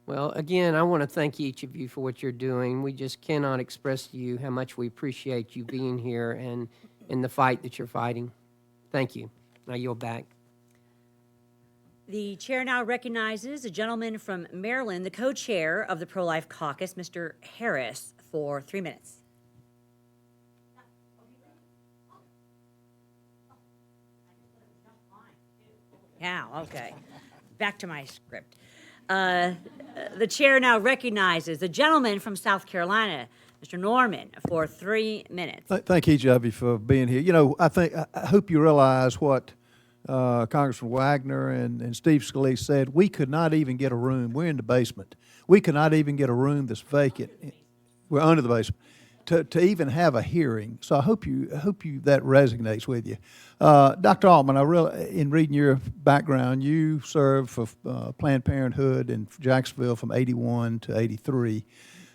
S28: Well, again, I want to thank each of you for what you're doing. We just cannot express to you how much we appreciate you being here and in the fight that you're fighting. Thank you. Now yield back.
S2: The chair now recognizes a gentleman from Maryland, the co-chair of the Pro-Life Caucus, Mr. Harris, for 3 minutes. Yeah, okay. Back to my script. The chair now recognizes the gentleman from South Carolina, Mr. Norman, for 3 minutes.
S25: Thank each of you for being here. I hope you realize what Congressman Wagner and Steve Scalise said. We could not even get a room. We're in the basement. We could not even get a room that's vacant. We're under the basement. To even have a hearing. So I hope that resonates with you. Dr. Altman, in reading your background, you served for Planned Parenthood in Jacksonville from 81 to 83.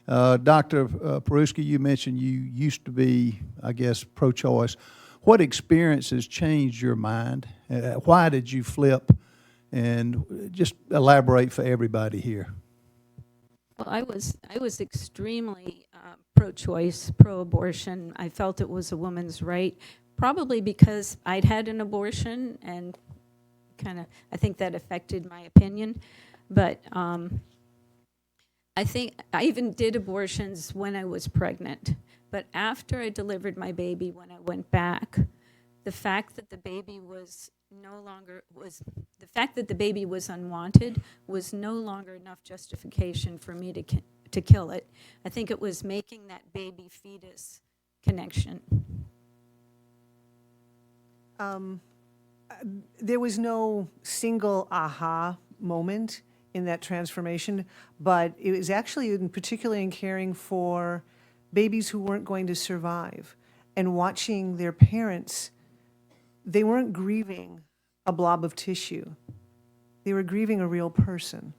S25: Dr. Peruski, you mentioned you used to be, I guess, pro-choice. What experiences changed your mind? Why did you flip? And just elaborate for everybody here.
S4: Well, I was extremely pro-choice, pro-abortion. I felt it was a woman's right, probably because I'd had an abortion, and I think that affected my opinion. But I think I even did abortions when I was pregnant. But after I delivered my baby, when I went back, the fact that the baby was unwanted was no longer enough justification for me to kill it. I think it was making that baby fetus connection.
S3: There was no single aha moment in that transformation, but it was actually particularly in caring for babies who weren't going to survive and watching their parents. They weren't grieving a blob of tissue. They were grieving a real person.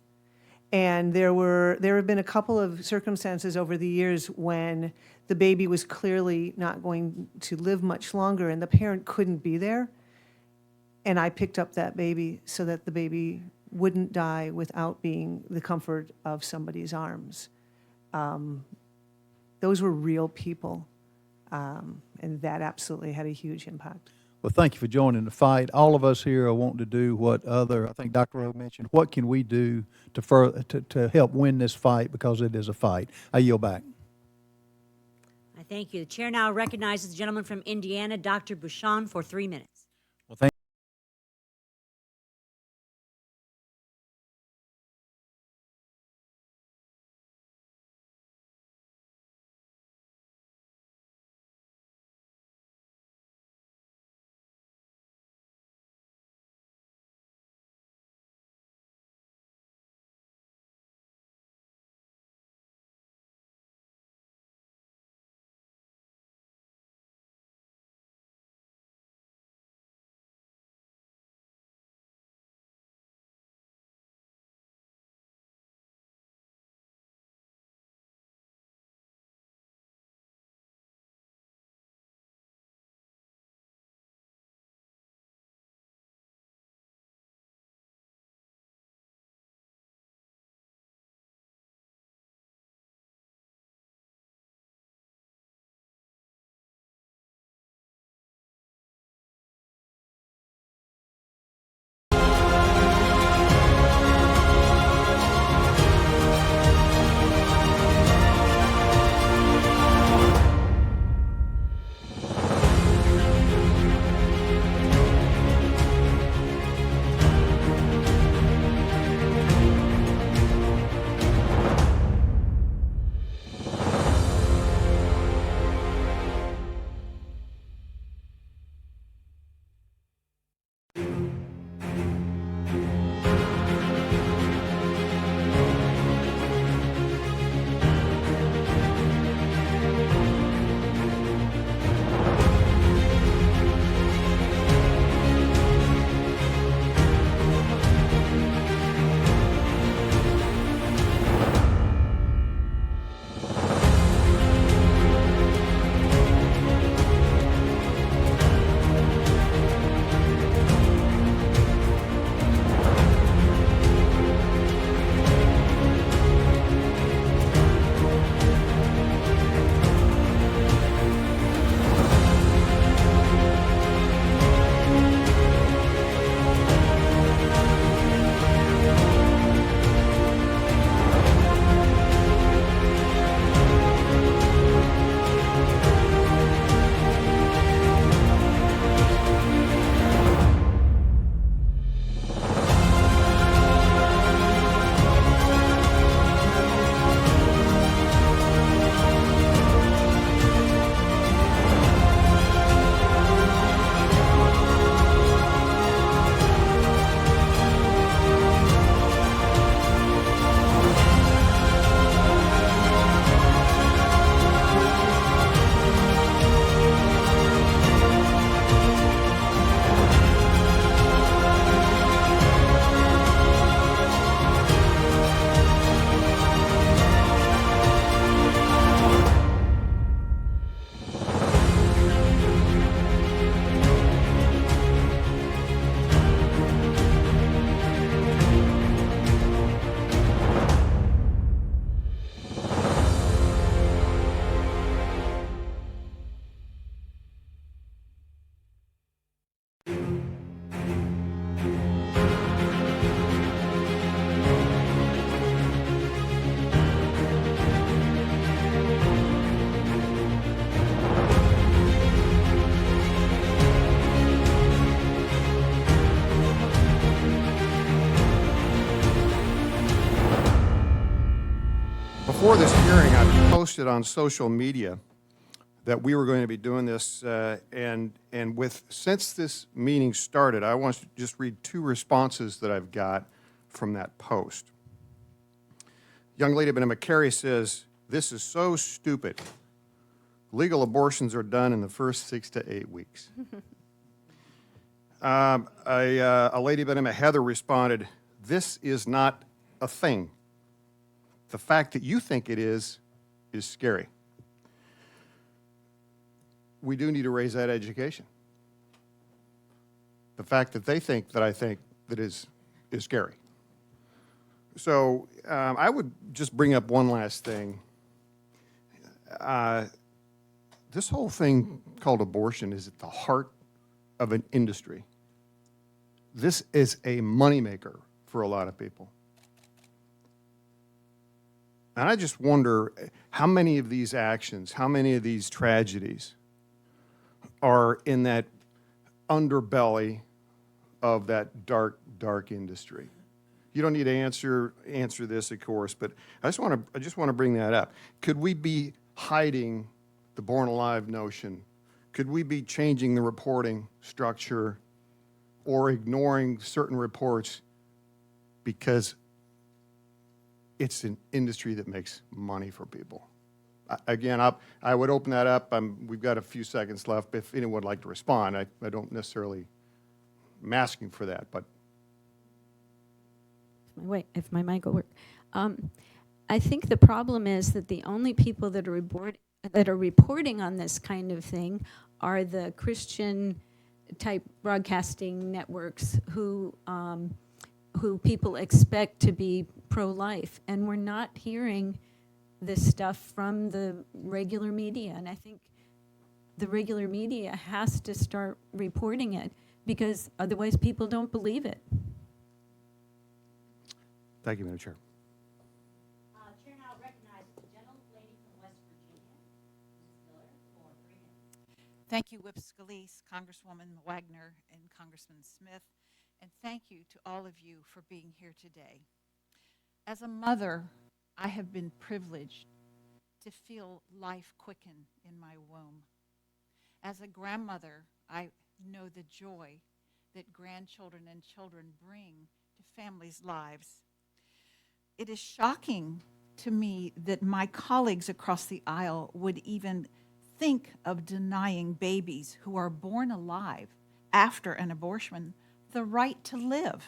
S3: And there have been a couple of circumstances over the years when the baby was clearly not going to live much longer and the parent couldn't be there. And I picked up that baby so that the baby wouldn't die without being the comfort of somebody's arms. Those were real people. And that absolutely had a huge impact.
S25: Well, thank you for joining the fight. All of us here are wanting to do what I think Dr. Rowe mentioned, what can we do to help win this fight, because it is a fight. I yield back.
S2: I thank you. The chair now recognizes the gentleman from Indiana, Dr. Bouchon, for 3 minutes.
S15: Well, thank
S7: Before this hearing, I posted on social media that we were going to be doing this, since this meeting started, I want to just read two responses that I've got from that post. Young lady by the name of Carrie says, "This is so stupid. Legal abortions are done in the first 6 to 8 weeks." A lady by the name of Heather responded, "This is not a thing. The fact that you think it is scary." We do need to raise that education. The fact that they think that I think that is scary. So I would just bring up one last thing. This whole thing called abortion is at the heart of an industry. This is a moneymaker for a lot of people. And I just wonder how many of these actions, how many of these tragedies are in that underbelly of that dark, dark industry. You don't need to answer this, of course, but I just want to bring that up. Could we be hiding the born alive notion? Could we be changing the reporting structure or ignoring certain reports because it's an industry that makes money for people? Again, I would open that up. We've got a few seconds left. If anyone would like to respond, I don't necessarily, I'm asking for that, but.
S4: Wait, if my mic will work. I think the problem is that the only people that are reporting on this kind of thing are the Christian type broadcasting networks who people expect to be pro-life, and we're not hearing this stuff from the regular media. And I think the regular media has to start reporting it, because otherwise people don't believe it.
S7: Thank you, Madam Chair.
S2: Chair now recognizes the gentlelady from West Virginia, Mrs. Miller, for 3 minutes.
S13: Thank you, Whip Scalise, Congresswoman Wagner, and Congressman Smith, and thank you to all of you for being here today. As a mother, I have been privileged to feel life quicken in my womb. As a grandmother, I know the joy that grandchildren and children bring to families' lives. It is shocking to me that my colleagues across the aisle would even think of denying babies who are born alive after an abortion the right to live.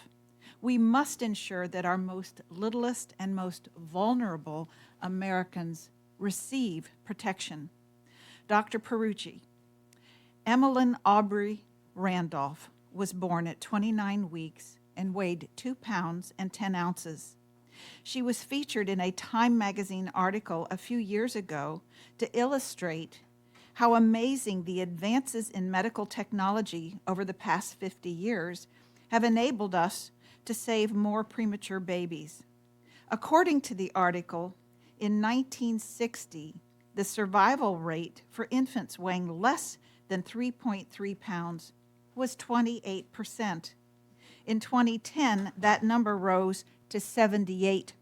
S13: We must ensure that our most littlest and most vulnerable Americans receive protection. Dr. Perucci, Emmeline Aubrey Randolph was born at 29 weeks and weighed 2 pounds and 10 ounces. She was featured in a Time magazine article a few years ago to illustrate how amazing the advances in medical technology over the past 50 years have enabled us to save more premature babies. According to the article, in 1960, the survival rate for infants weighing less than 3.3 pounds was 28%. In 2010, that number rose to 78%.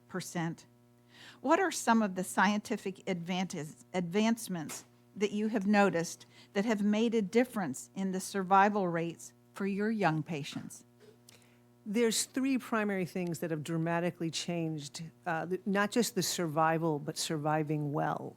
S13: What are some of the scientific advancements that you have noticed that have made a difference in the survival rates for your young patients?
S3: There's 3 primary things that have dramatically changed, not just the survival, but surviving well.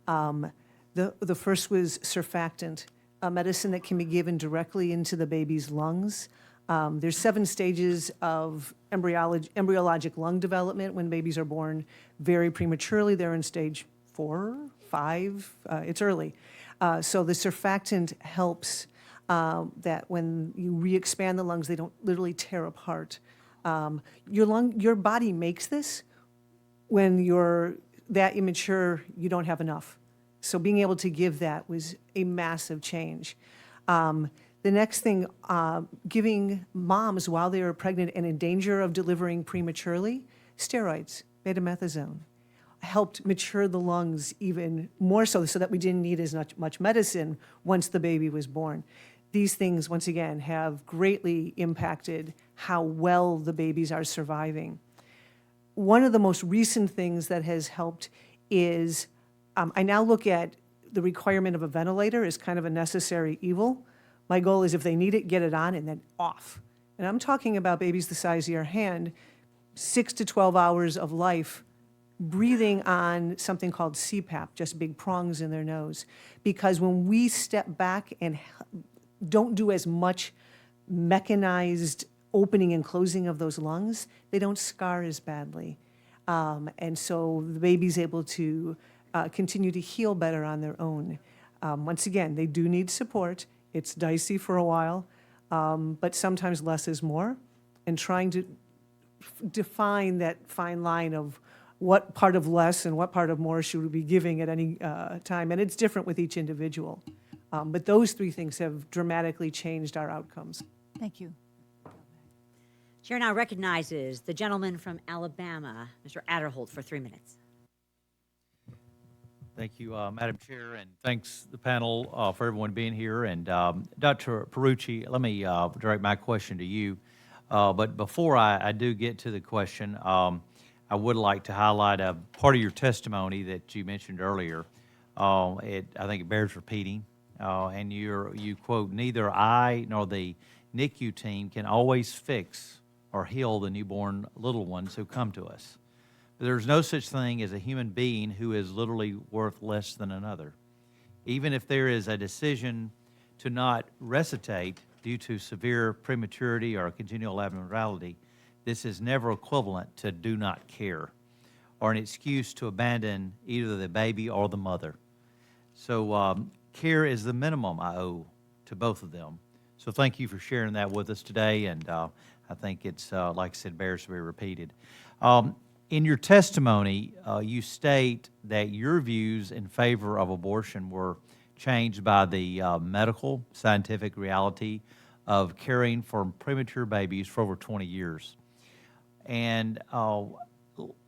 S3: The first was surfactant, a medicine that can be given directly into the baby's lungs. There's 7 stages of embryologic lung development when babies are born very prematurely. They're in stage 4, 5, it's early. So the surfactant helps that when you re-expand the lungs, they don't literally tear apart. Your body makes this. When you're that immature, you don't have enough. So being able to give that was a massive change. The next thing, giving moms while they are pregnant and in danger of delivering prematurely, steroids, betamethasone, helped mature the lungs even more so that we didn't need as much medicine once the baby was born. These things, once again, have greatly impacted how well the babies are surviving. One of the most recent things that has helped is I now look at the requirement of a ventilator as kind of a necessary evil. My goal is if they need it, get it on and then off. And I'm talking about babies the size of your hand, 6 to 12 hours of life, breathing on something called CPAP, just big prongs in their nose. Because when we step back and don't do as much mechanized opening and closing of those lungs, they don't scar as badly. And so the baby's able to continue to heal better on their own. Once again, they do need support. It's dicey for a while, but sometimes less is more. And trying to define that fine line of what part of less and what part of more should we be giving at any time. And it's different with each individual. But those three things have dramatically changed our outcomes.
S13: Thank you.
S2: Chair now recognizes the gentleman from Alabama, Mr. Adderholt, for 3 minutes.
S8: Thank you, Madam Chair, and thanks the panel for everyone being here. And Dr. Perucci, let me direct my question to you. But before I do get to the question, I would like to highlight a part of your testimony that you mentioned earlier. I think it bears repeating. And you quote, "Neither I nor the NICU team can always fix or heal the newborn little ones who come to us. There's no such thing as a human being who is literally worth less than another. Even if there is a decision to not resuscitate due to severe prematurity or continual abnormality, this is never equivalent to do not care or an excuse to abandon either the baby or the mother. So care is the minimum I owe to both of them. So thank you for sharing that with us today, and I think it's, like I said, bears to be repeated. In your testimony, you state that your views in favor of abortion were changed by the medical, scientific reality of caring for premature babies for over 20 years. And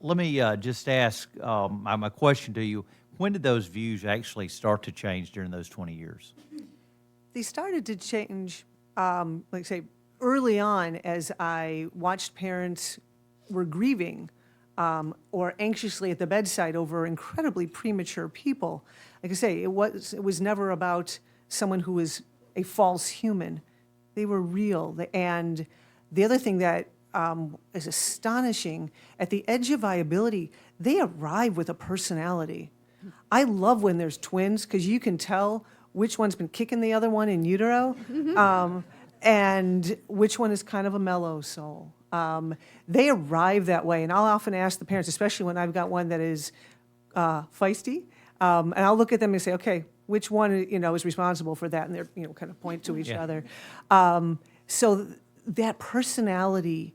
S8: let me just ask my question to you. When did those views actually start to change during those 20 years?
S3: They started to change, like I say, early on as I watched parents were grieving or anxiously at the bedside over incredibly premature people. Like I say, it was never about someone who was a false human. They were real. And the other thing that is astonishing, at the edge of viability, they arrive with a personality. I love when there's twins because you can tell which one's been kicking the other one in utero and which one is kind of a mellow soul. They arrive that way, and I'll often ask the parents, especially when I've got one that is feisty, and I'll look at them and say, okay, which one is responsible for that? And they're kind of point to each other. So that personality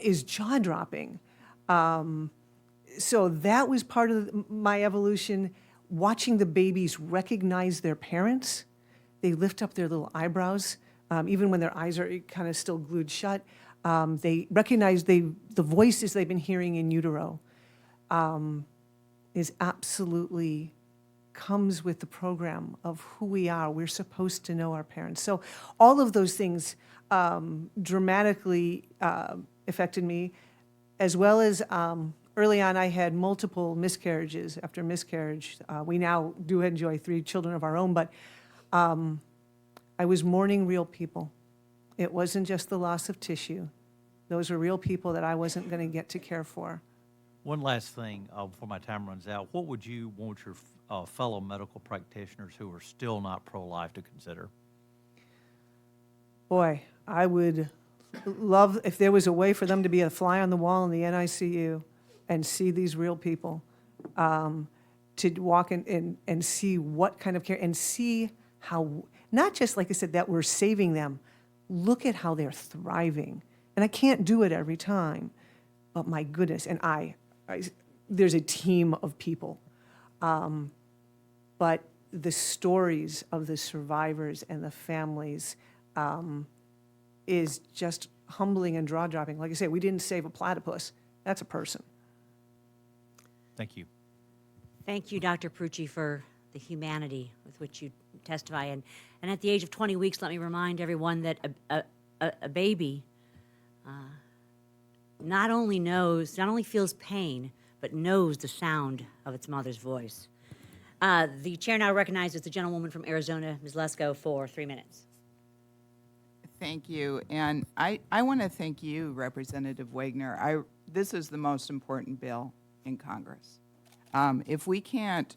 S3: is jaw-dropping. So that was part of my evolution, watching the babies recognize their parents. They lift up their little eyebrows, even when their eyes are kind of still glued shut. They recognize the voices they've been hearing in utero is absolutely comes with the program of who we are. We're supposed to know our parents. So all of those things dramatically affected me, as well as early on I had multiple miscarriages. After miscarriage, we now do enjoy 3 children of our own, but I was mourning real people. It wasn't just the loss of tissue. Those were real people that I wasn't going to get to care for.
S8: One last thing before my time runs out. What would you want your fellow medical practitioners who are still not pro-life to consider?
S3: Boy, I would love if there was a way for them to be a fly on the wall in the NICU and see these real people, to walk in and see what kind of care, and see how, not just, like I said, that we're saving them. Look at how they're thriving. And I can't do it every time, but my goodness, and there's a team of people. But the stories of the survivors and the families is just humbling and jaw-dropping. Like I say, we didn't save a platypus. That's a person.
S8: Thank you.
S2: Thank you, Dr. Perucci, for the humanity with which you testify. And at the age of 20 weeks, let me remind everyone that a baby not only feels pain, but knows the sound of its mother's voice. The chair now recognizes the gentlewoman from Arizona, Ms. Lesko, for 3 minutes.
S9: Thank you. And I want to thank you, Representative Wagner. This is the most important bill in Congress. If we can't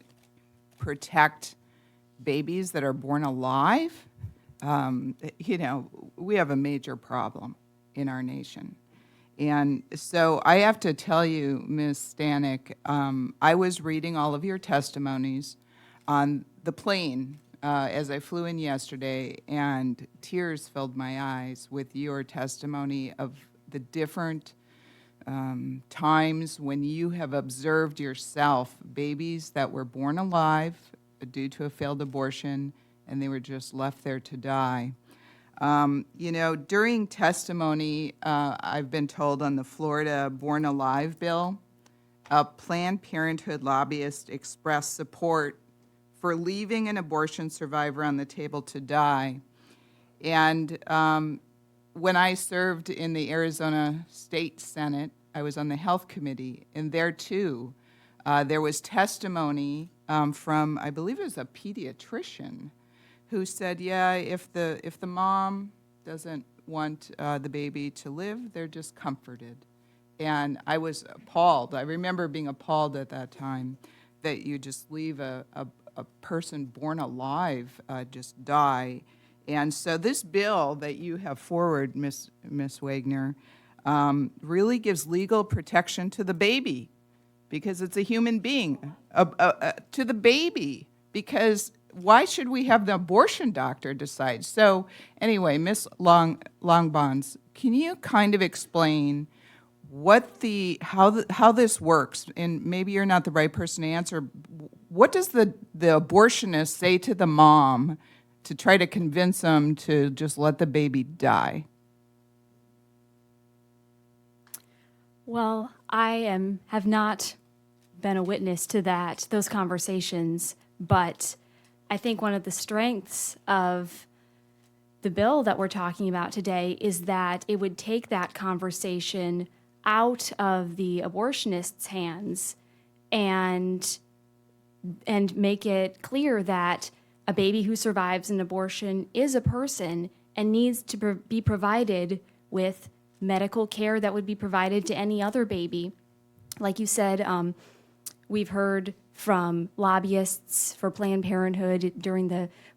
S9: protect babies that are born alive, we have a major problem in our nation. And so I have to tell you, Ms. Stanek, I was reading all of your testimonies on the plane as I flew in yesterday, and tears filled my eyes with your testimony of the different times when you have observed yourself babies that were born alive due to a failed abortion, and they were just left there to die. During testimony, I've been told on the Florida Born Alive bill, a Planned Parenthood lobbyist expressed support for leaving an abortion survivor on the table to die. And when I served in the Arizona State Senate, I was on the Health Committee, and there too, there was testimony from, I believe it was a pediatrician, who said, yeah, if the mom doesn't want the baby to live, they're just comforted. And I was appalled. I remember being appalled at that time that you just leave a person born alive just die. And so this bill that you have forward, Ms. Wagner, really gives legal protection to the baby, because it's a human being, to the baby, because why should we have the abortion doctor decide? So anyway, Ms. Longbonds, can you kind of explain how this works? And maybe you're not the right person to answer. What does the abortionist say to the mom to try to convince them to just let the baby die?
S6: Well, I have not been a witness to those conversations, but I think one of the strengths of the bill that we're talking about today is that it would take that conversation out of the abortionist's hands and make it clear that a baby who survives an abortion is a person and needs to be provided with medical care that would be provided to any other baby. Like you said, we've heard from lobbyists for Planned Parenthood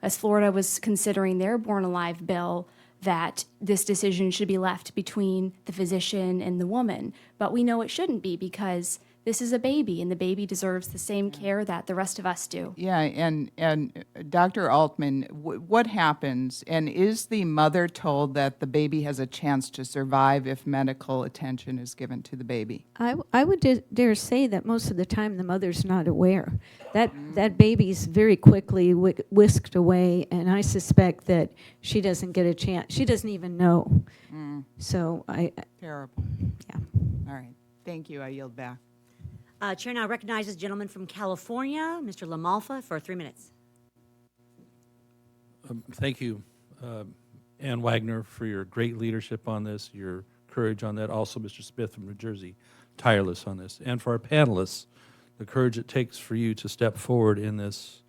S6: as Florida was considering their Born Alive bill, that this decision should be left between the physician and the woman. But we know it shouldn't be, because this is a baby, and the baby deserves the same care that the rest of us do.
S9: Yeah, and Dr. Altman, what happens, and is the mother told that the baby has a chance to survive if medical attention is given to the baby?
S4: I would dare say that most of the time the mother's not aware. That baby's very quickly whisked away, and I suspect that she doesn't get a chance. She doesn't even know. So
S9: Terrible.
S4: Yeah.
S9: All right. Thank you. I yield back.
S2: Chair now recognizes the gentleman from California, Mr. LaMalfa, for 3 minutes.
S10: Thank you, Ann Wagner, for your great leadership on this, your courage on that. Also, Mr. Smith from New Jersey, tireless on this. And for our panelists, the courage it takes for you to step forward in this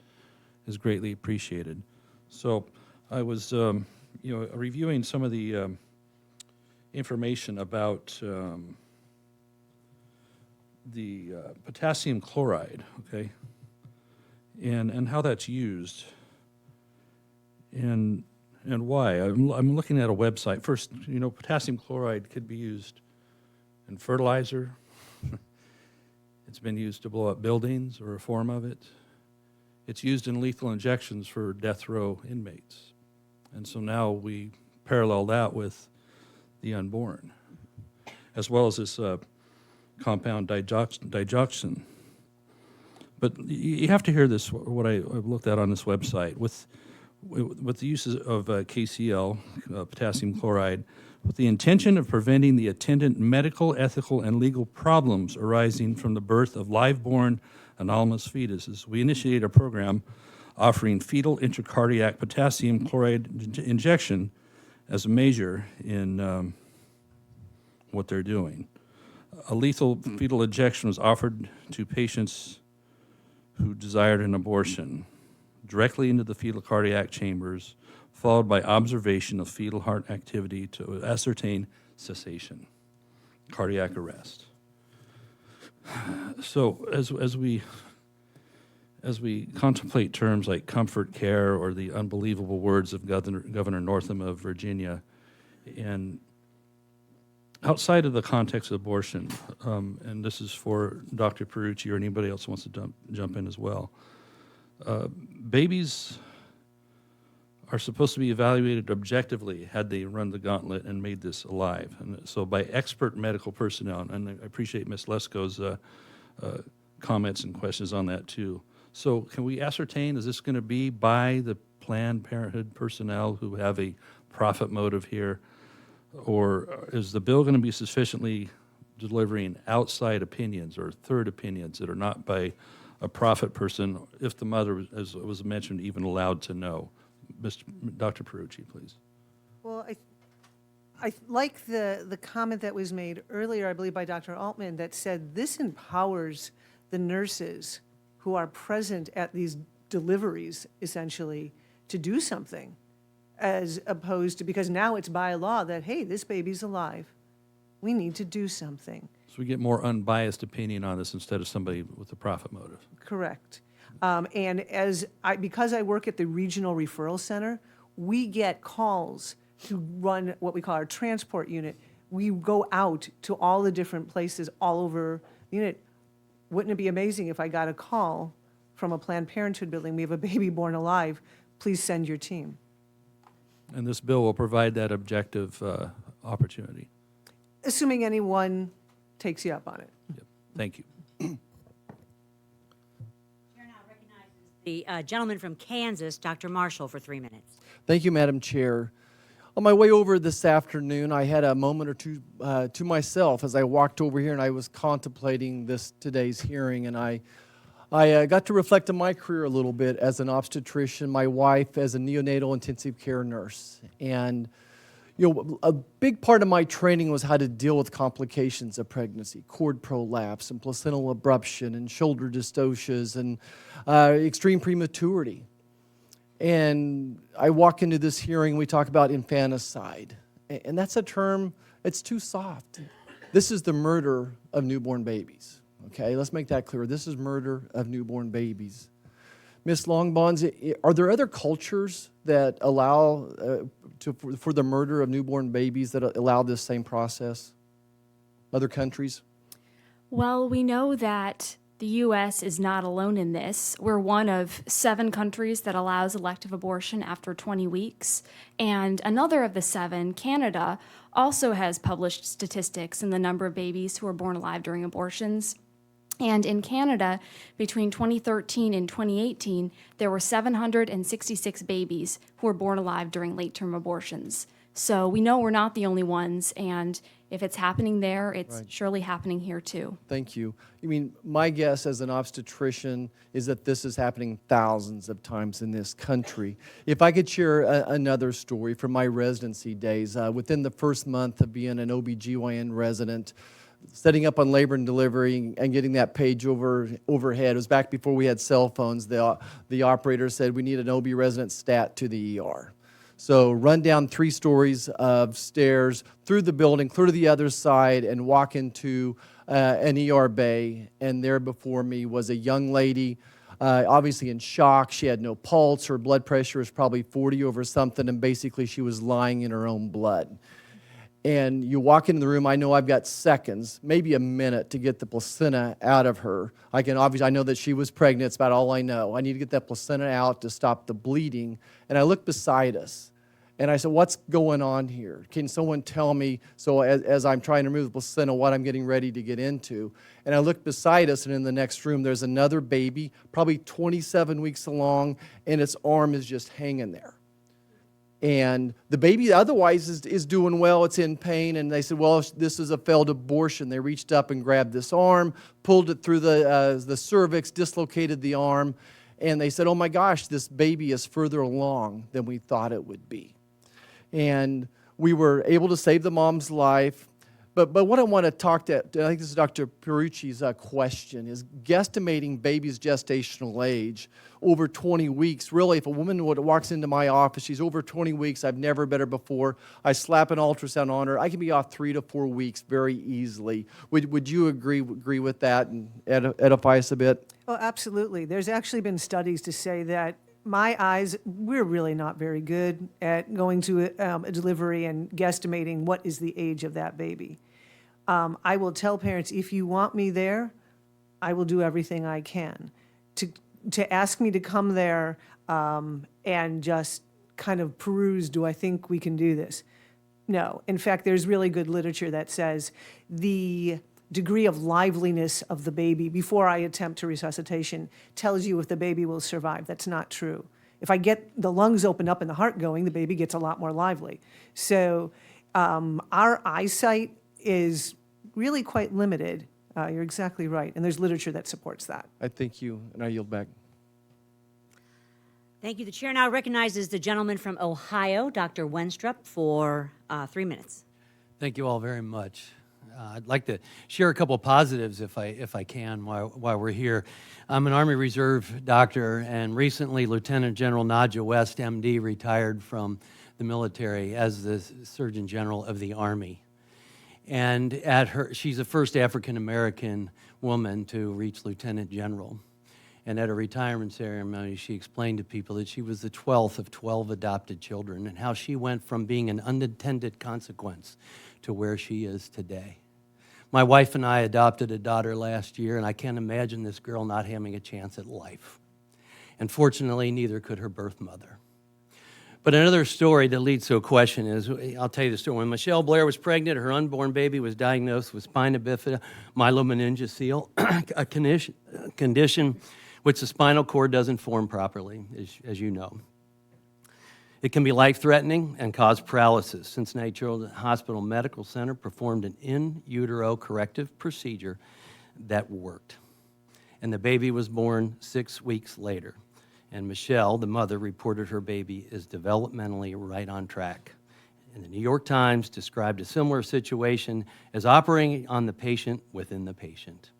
S10: is greatly appreciated. So I was reviewing some of the information about the potassium chloride, okay, and how that's used, and why. I'm looking at a website. First, potassium chloride could be used in fertilizer. It's been used to blow up buildings, or a form of it. It's used in lethal injections for death row inmates. And so now we parallel that with the unborn, as well as this compound digoxin. But you have to hear this, what I've looked at on this website. With the uses of KCl, potassium chloride, with the intention of preventing the attendant medical, ethical, and legal problems arising from the birth of live-born anomalous fetuses, we initiated a program offering fetal intracardiac potassium chloride injection as a measure in what they're doing. A lethal fetal injection was offered to patients who desired an abortion directly into the fetal cardiac chambers, followed by observation of fetal heart activity to ascertain cessation, cardiac arrest. So as we contemplate terms like comfort care or the unbelievable words of Governor Northam of Virginia, and outside of the context of abortion, and this is for Dr. Perucci or anybody else who wants to jump in as well, babies are supposed to be evaluated objectively had they run the gauntlet and made this alive. And so by expert medical personnel, and I appreciate Ms. Lesko's comments and questions on that too. So can we ascertain, is this going to be by the Planned Parenthood personnel who have a profit motive here? Or is the bill going to be sufficiently delivering outside opinions or third opinions that are not by a profit person, if the mother, as was mentioned, even allowed to know? Dr. Perucci, please.
S3: Well, I like the comment that was made earlier, I believe by Dr. Altman, that said this empowers the nurses who are present at these deliveries, essentially, to do something, as opposed to, because now it's by law that, hey, this baby's alive. We need to do something.
S10: So we get more unbiased opinion on this instead of somebody with a profit motive.
S3: Correct. And because I work at the regional referral center, we get calls to run what we call our transport unit. We go out to all the different places all over the unit. Wouldn't it be amazing if I got a call from a Planned Parenthood building, we have a baby born alive, please send your team.
S10: And this bill will provide that objective opportunity.
S3: Assuming anyone takes you up on it.
S10: Yep. Thank you.
S2: The gentleman from Kansas, Dr. Marshall, for 3 minutes.
S11: Thank you, Madam Chair. On my way over this afternoon, I had a moment or two to myself as I walked over here and I was contemplating today's hearing, and I got to reflect on my career a little bit as an obstetrician, my wife as a neonatal intensive care nurse. And a big part of my training was how to deal with complications of pregnancy, cord prolapse and placental abruption and shoulder dystocias and extreme prematurity. And I walk into this hearing, we talk about infanticide. And that's a term, it's too soft. This is the murder of newborn babies. Okay, let's make that clear. This is murder of newborn babies. Ms. Longbonds, are there other cultures that allow for the murder of newborn babies that allow this same process? Other countries?
S6: Well, we know that the U.S. is not alone in this. We're one of 7 countries that allows elective abortion after 20 weeks. And another of the 7, Canada, also has published statistics in the number of babies who are born alive during abortions. And in Canada, between 2013 and 2018, there were 766 babies who were born alive during late-term abortions. So we know we're not the only ones, and if it's happening there, it's surely happening here too.
S11: Thank you. I mean, my guess as an obstetrician is that this is happening thousands of times in this country. If I could share another story from my residency days, within the first month of being an OBGYN resident, setting up on labor and delivery and getting that page overhead. It was back before we had cell phones. The operator said, we need an OB resident stat to the ER. So run down 3 stories of stairs, through the building, clear to the other side, and walk into an ER bay. And there before me was a young lady, obviously in shock. She had no pulse. Her blood pressure was probably 40 over something, and basically she was lying in her own blood. And you walk into the room, I know I've got seconds, maybe a minute to get the placenta out of her. I know that she was pregnant, it's about all I know. I need to get that placenta out to stop the bleeding. And I look beside us, and I said, what's going on here? Can someone tell me, so as I'm trying to remove the placenta, what I'm getting ready to get into? And I look beside us, and in the next room, there's another baby, probably 27 weeks along, and its arm is just hanging there. And the baby otherwise is doing well, it's in pain, and they said, well, this is a failed abortion. They reached up and grabbed this arm, pulled it through the cervix, dislocated the arm, and they said, oh my gosh, this baby is further along than we thought it would be. And we were able to save the mom's life. But what I want to talk to, I think this is Dr. Perucci's question, is guesstimating baby's gestational age over 20 weeks. Really, if a woman walks into my office, she's over 20 weeks, I've never met her before, I slap an ultrasound on her, I can be off 3 to 4 weeks very easily. Would you agree with that and edify us a bit?
S3: Oh, absolutely. There's actually been studies to say that my eyes, we're really not very good at going to a delivery and guesstimating what is the age of that baby. I will tell parents, if you want me there, I will do everything I can. To ask me to come there and just kind of peruse, do I think we can do this? No. In fact, there's really good literature that says the degree of liveliness of the baby before I attempt to resuscitation tells you if the baby will survive. That's not true. If I get the lungs opened up and the heart going, the baby gets a lot more lively. So our eyesight is really quite limited. You're exactly right. And there's literature that supports that.
S11: I thank you, and I yield back.
S2: Thank you. The chair now recognizes the gentleman from Ohio, Dr. Wenstrup, for 3 minutes.
S12: Thank you all very much. I'd like to share a couple of positives if I can while we're here. I'm an Army Reserve doctor, and recently Lieutenant General Nadja West, MD, retired from the military as the Surgeon General of the Army. And she's the first African American woman to reach Lieutenant General. And at a retirement ceremony, she explained to people that she was the 12th of 12 adopted children and how she went from being an unintended consequence to where she is today. My wife and I adopted a daughter last year, and I can't imagine this girl not having a chance at life. And fortunately, neither could her birth mother. But another story that leads to a question is, I'll tell you the story. When Michelle Blair was pregnant, her unborn baby was diagnosed with spina bifida myelomeningocele, a condition which the spinal cord doesn't form properly, as you know. It can be life-threatening and cause paralysis. Cincinnati Children's Hospital Medical Center performed an in utero corrective procedure that worked. And the baby was born 6 weeks later. And Michelle, the mother, reported her baby is developmentally right on track. And the New York Times described a similar situation as operating on the patient within the patient.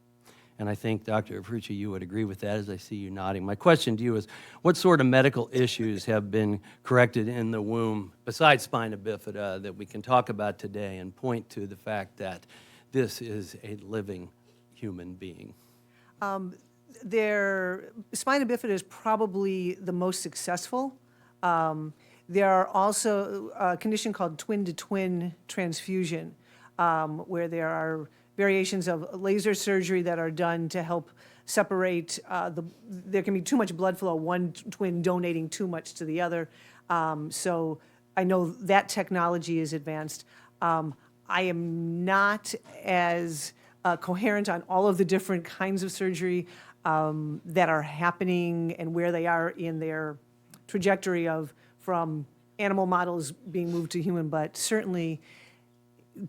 S12: And I think, Dr. Ferrucci, you would agree with that as I see you nodding. My question to you is, what sort of medical issues have been corrected in the womb, besides spina bifida, that we can talk about today and point to the fact that this is a living human being?
S3: Spina bifida is probably the most successful. There are also a condition called twin-to-twin transfusion, where there are variations of laser surgery that are done to help separate. There can be too much blood flow, one twin donating too much to the other. So I know that technology is advanced. I am not as coherent on all of the different kinds of surgery that are happening and where they are in their trajectory from animal models being moved to human, but certainly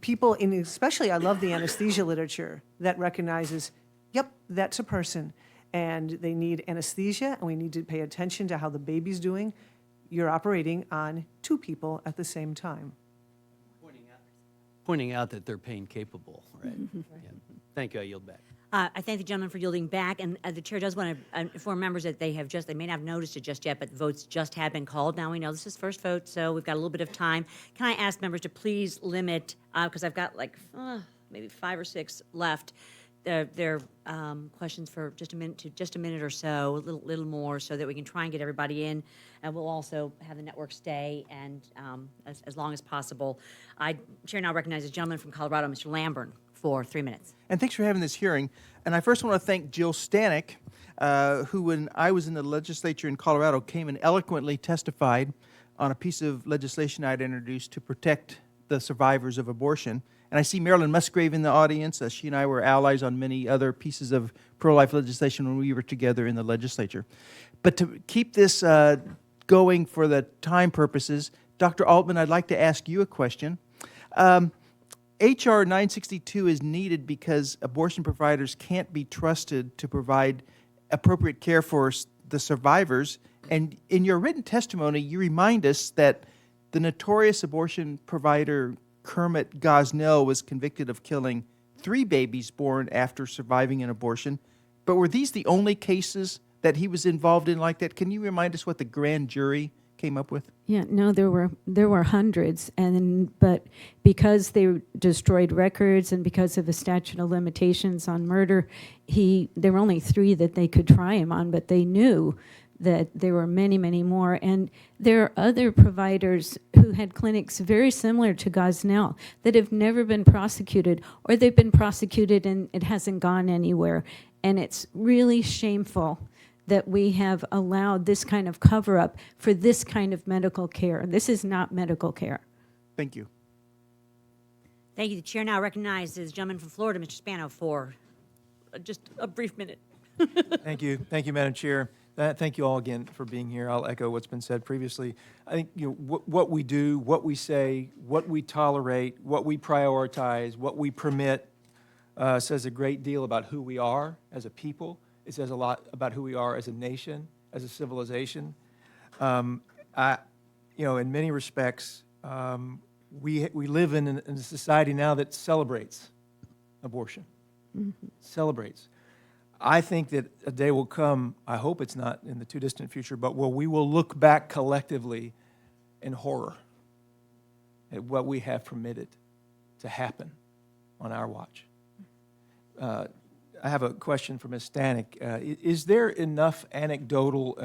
S3: people, especially I love the anesthesia literature that recognizes, yep, that's a person, and they need anesthesia, and we need to pay attention to how the baby's doing. You're operating on two people at the same time.
S12: Pointing out that they're pain capable, right? Yeah. Thank you. I yield back.
S2: I thank the gentleman for yielding back, and the chair does want to inform members that they may not have noticed it just yet, but votes just have been called. Now we know this is first vote, so we've got a little bit of time. Can I ask members to please limit, because I've got like maybe 5 or 6 left, their questions for just a minute or so, a little more, so that we can try and get everybody in, and we'll also have the network stay and as long as possible. Chair now recognizes the gentleman from Colorado, Mr. Lamburn, for 3 minutes.
S24: And thanks for having this hearing. And I first want to thank Jill Stanek, who, when I was in the legislature in Colorado, came and eloquently testified on a piece of legislation I'd introduced to protect the survivors of abortion. And I see Marilyn Musgrave in the audience. She and I were allies on many other pieces of pro-life legislation when we were together in the legislature. But to keep this going for the time purposes, Dr. Altman, I'd like to ask you a question. H.R. 962 is needed because abortion providers can't be trusted to provide appropriate care for the survivors. And in your written testimony, you remind us that the notorious abortion provider Kermit Gosnell was convicted of killing 3 babies born after surviving an abortion. But were these the only cases that he was involved in like that? Can you remind us what the grand jury came up with?
S4: Yeah, no, there were hundreds, but because they destroyed records and because of the statute of limitations on murder, there were only 3 that they could try him on, but they knew that there were many, many more. And there are other providers who had clinics very similar to Gosnell that have never been prosecuted, or they've been prosecuted and it hasn't gone anywhere. And it's really shameful that we have allowed this kind of cover-up for this kind of medical care. This is not medical care.
S24: Thank you.
S2: Thank you. The chair now recognizes the gentleman from Florida, Mr. Spano, for just a brief minute.
S24: Thank you. Thank you, Madam Chair. Thank you all again for being here. I'll echo what's been said previously. I think what we do, what we say, what we tolerate, what we prioritize, what we permit says a great deal about who we are as a people. It says a lot about who we are as a nation, as a civilization. In many respects, we live in a society now that celebrates abortion, celebrates. I think that a day will come, I hope it's not in the too distant future, but where we will look back collectively in horror at what we have permitted to happen on our watch. I have a question for Ms. Stanek. Is there enough anecdotal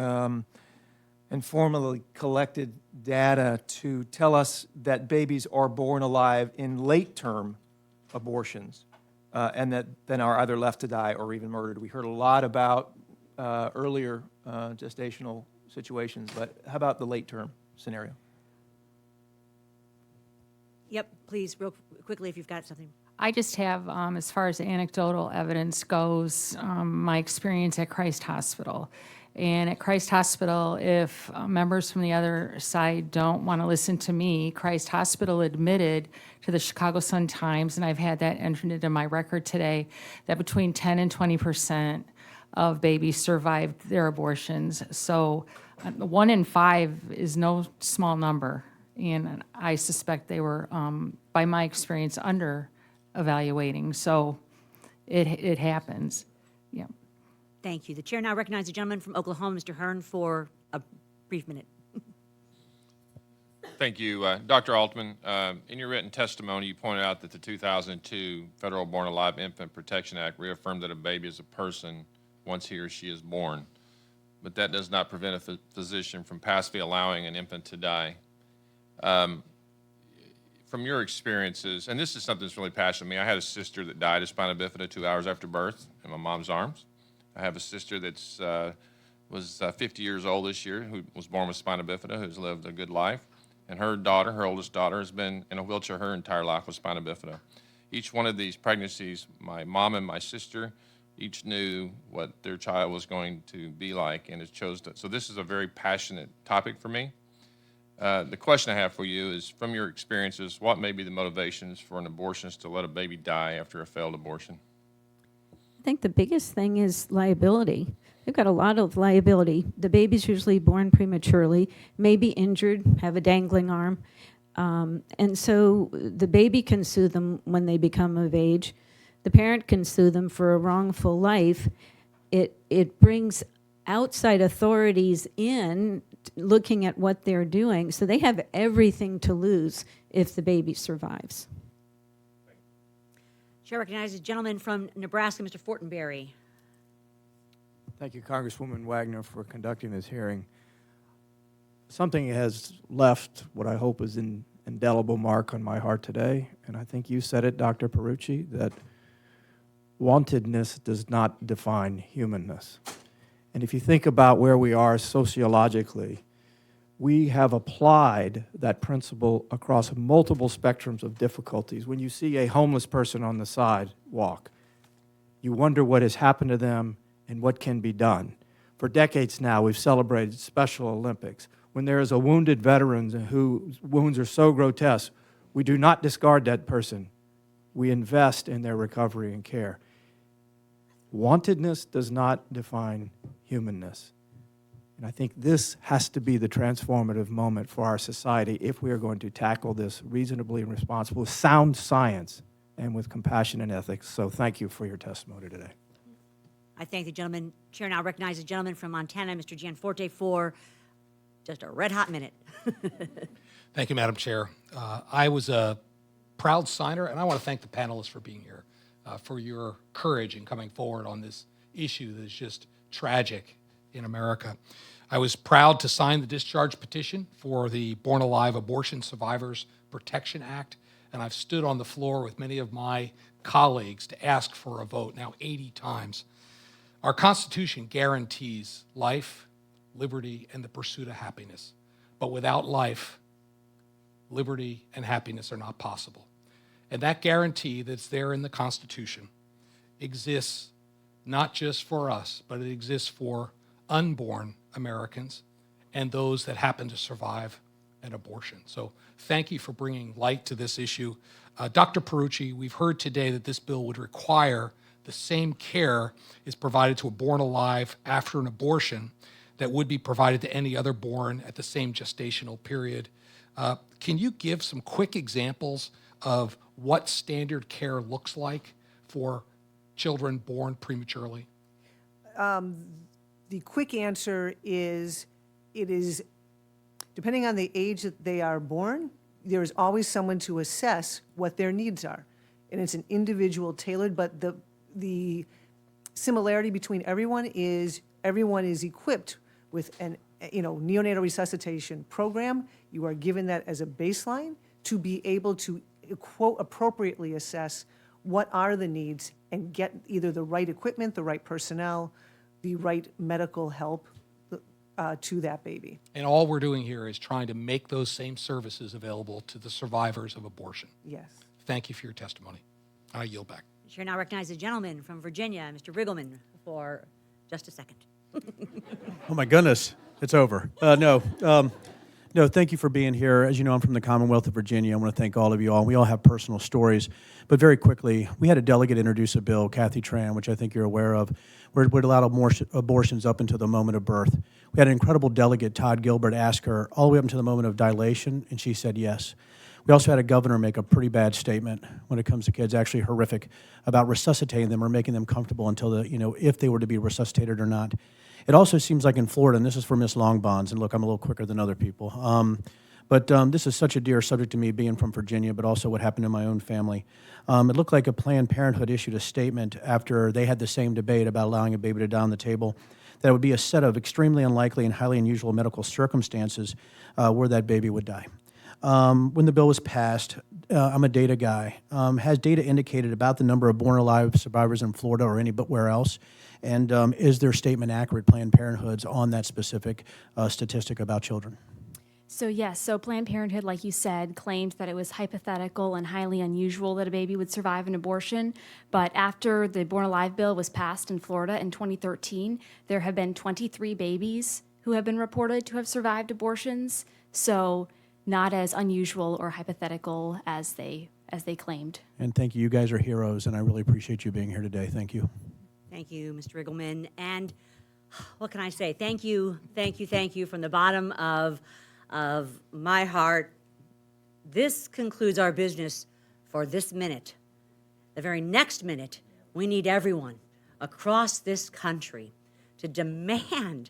S24: and formally collected data to tell us that babies are born alive in late-term abortions and that then are either left to die or even murdered? We heard a lot about earlier gestational situations, but how about the late-term scenario?
S2: Yep, please, real quickly, if you've got something.
S1: I just have, as far as anecdotal evidence goes, my experience at Christ Hospital. And at Christ Hospital, if members from the other side don't want to listen to me, Christ Hospital admitted to the Chicago Sun-Times, and I've had that entered into my record today, that between 10 and 20% of babies survived their abortions. So 1 in 5 is no small number. And I suspect they were, by my experience, under evaluating. So it happens. Yeah.
S2: Thank you. The chair now recognizes the gentleman from Oklahoma, Mr. Hearn, for a brief minute.
S14: Thank you. Dr. Altman, in your written testimony, you pointed out that the 2002 Federal Born Alive Infant Protection Act reaffirmed that a baby is a person once he or she is born. But that does not prevent a physician from passively allowing an infant to die. From your experiences, and this is something that's really passionate to me, I had a sister that died of spina bifida 2 hours after birth in my mom's arms. I have a sister that's was 50 years old this year who was born with spina bifida, who's lived a good life. And her daughter, her oldest daughter, has been in a wheelchair her entire life with spina bifida. Each one of these pregnancies, my mom and my sister, each knew what their child was going to be like and has chose to. So this is a very passionate topic for me. The question I have for you is, from your experiences, what may be the motivations for an abortionist to let a baby die after a failed abortion?
S4: I think the biggest thing is liability. They've got a lot of liability. The baby's usually born prematurely, may be injured, have a dangling arm. And so the baby can sue them when they become of age. The parent can sue them for a wrongful life. It brings outside authorities in looking at what they're doing. So they have everything to lose if the baby survives.
S2: Chair recognizes the gentleman from Nebraska, Mr. Fortenberry.
S11: Thank you, Congresswoman Wagner, for conducting this hearing. Something has left what I hope is an indelible mark on my heart today, and I think you said it, Dr. Perucci, that wantedness does not define humanness. And if you think about where we are sociologically, we have applied that principle across multiple spectrums of difficulties. When you see a homeless person on the sidewalk, you wonder what has happened to them and what can be done. For decades now, we've celebrated Special Olympics. When there is a wounded veteran whose wounds are so grotesque, we do not discard that person. We invest in their recovery and care. Wantedness does not define humanness. And I think this has to be the transformative moment for our society if we are going to tackle this reasonably and responsibly, with sound science and with compassion and ethics. So thank you for your testimony today.
S2: I thank the gentleman. Chair now recognizes the gentleman from Montana, Mr. Gianforte, for just a red-hot minute.
S16: Thank you, Madam Chair. I was a proud signer, and I want to thank the panelists for being here, for your courage in coming forward on this issue that is just tragic in America. I was proud to sign the discharge petition for the Born Alive Abortion Survivors Protection Act, and I've stood on the floor with many of my colleagues to ask for a vote, now 80 times. Our Constitution guarantees life, liberty, and the pursuit of happiness. But without life, liberty and happiness are not possible. And that guarantee that's there in the Constitution exists not just for us, but it exists for unborn Americans and those that happen to survive an abortion. So thank you for bringing light to this issue. Dr. Perucci, we've heard today that this bill would require the same care is provided to a born alive after an abortion that would be provided to any other born at the same gestational period. Can you give some quick examples of what standard care looks like for children born prematurely?
S3: The quick answer is it is, depending on the age that they are born, there is always someone to assess what their needs are. And it's an individual tailored, but the similarity between everyone is equipped with an neonatal resuscitation program. You are given that as a baseline to be able to, quote, appropriately assess what are the needs and get either the right equipment, the right personnel, the right medical help to that baby.
S16: And all we're doing here is trying to make those same services available to the survivors of abortion.
S3: Yes.
S16: Thank you for your testimony. I yield back.
S2: The chair now recognizes the gentleman from Virginia, Mr. Riggleman, for just a second.
S5: Oh, my goodness. It's over. No, thank you for being here. As you know, I'm from the Commonwealth of Virginia. I want to thank all of you all. We all have personal stories. But very quickly, we had a delegate introduce a bill, Kathy Tran, which I think you're aware of, where it would allow more abortions up until the moment of birth. We had an incredible delegate, Todd Gilbert, ask her all the way up until the moment of dilation, and she said yes. We also had a governor make a pretty bad statement when it comes to kids, actually horrific, about resuscitating them or making them comfortable until if they were to be resuscitated or not. It also seems like in Florida, and this is for Ms. Longbonds, and look, I'm a little quicker than other people, but this is such a dear subject to me being from Virginia, but also what happened in my own family. It looked like a Planned Parenthood issued a statement after they had the same debate about allowing a baby to die on the table, that it would be a set of extremely unlikely and highly unusual medical circumstances where that baby would die. When the bill was passed, I'm a data guy. Has data indicated about the number of born alive survivors in Florida or anywhere else? And is their statement accurate, Planned Parenthood's, on that specific statistic about children?
S6: So yes, so Planned Parenthood, like you said, claimed that it was hypothetical and highly unusual that a baby would survive an abortion. But after the Born Alive bill was passed in Florida in 2013, there have been 23 babies who have been reported to have survived abortions. So not as unusual or hypothetical as they claimed.
S5: And thank you. You guys are heroes, and I really appreciate you being here today. Thank you.
S2: Thank you, Mr. Riggleman. And what can I say? Thank you from the bottom of my heart. This concludes our business for this minute. The very next minute, we need everyone across this country to demand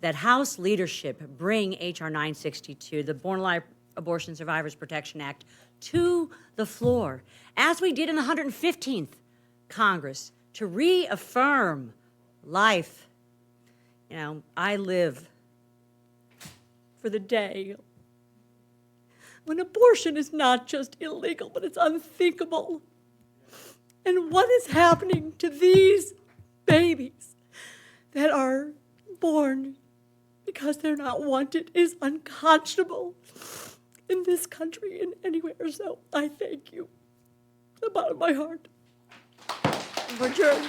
S2: that House leadership bring H.R. 962, the Born Alive Abortion Survivors Protection Act, to the floor, as we did in the 115th Congress, to reaffirm life. I live for the day when abortion is not just illegal, but it's unthinkable. And what is happening to these babies that are born because they're not wanted is unconscionable in this country and anywhere. So I thank you from the bottom of my heart. We're adjourned.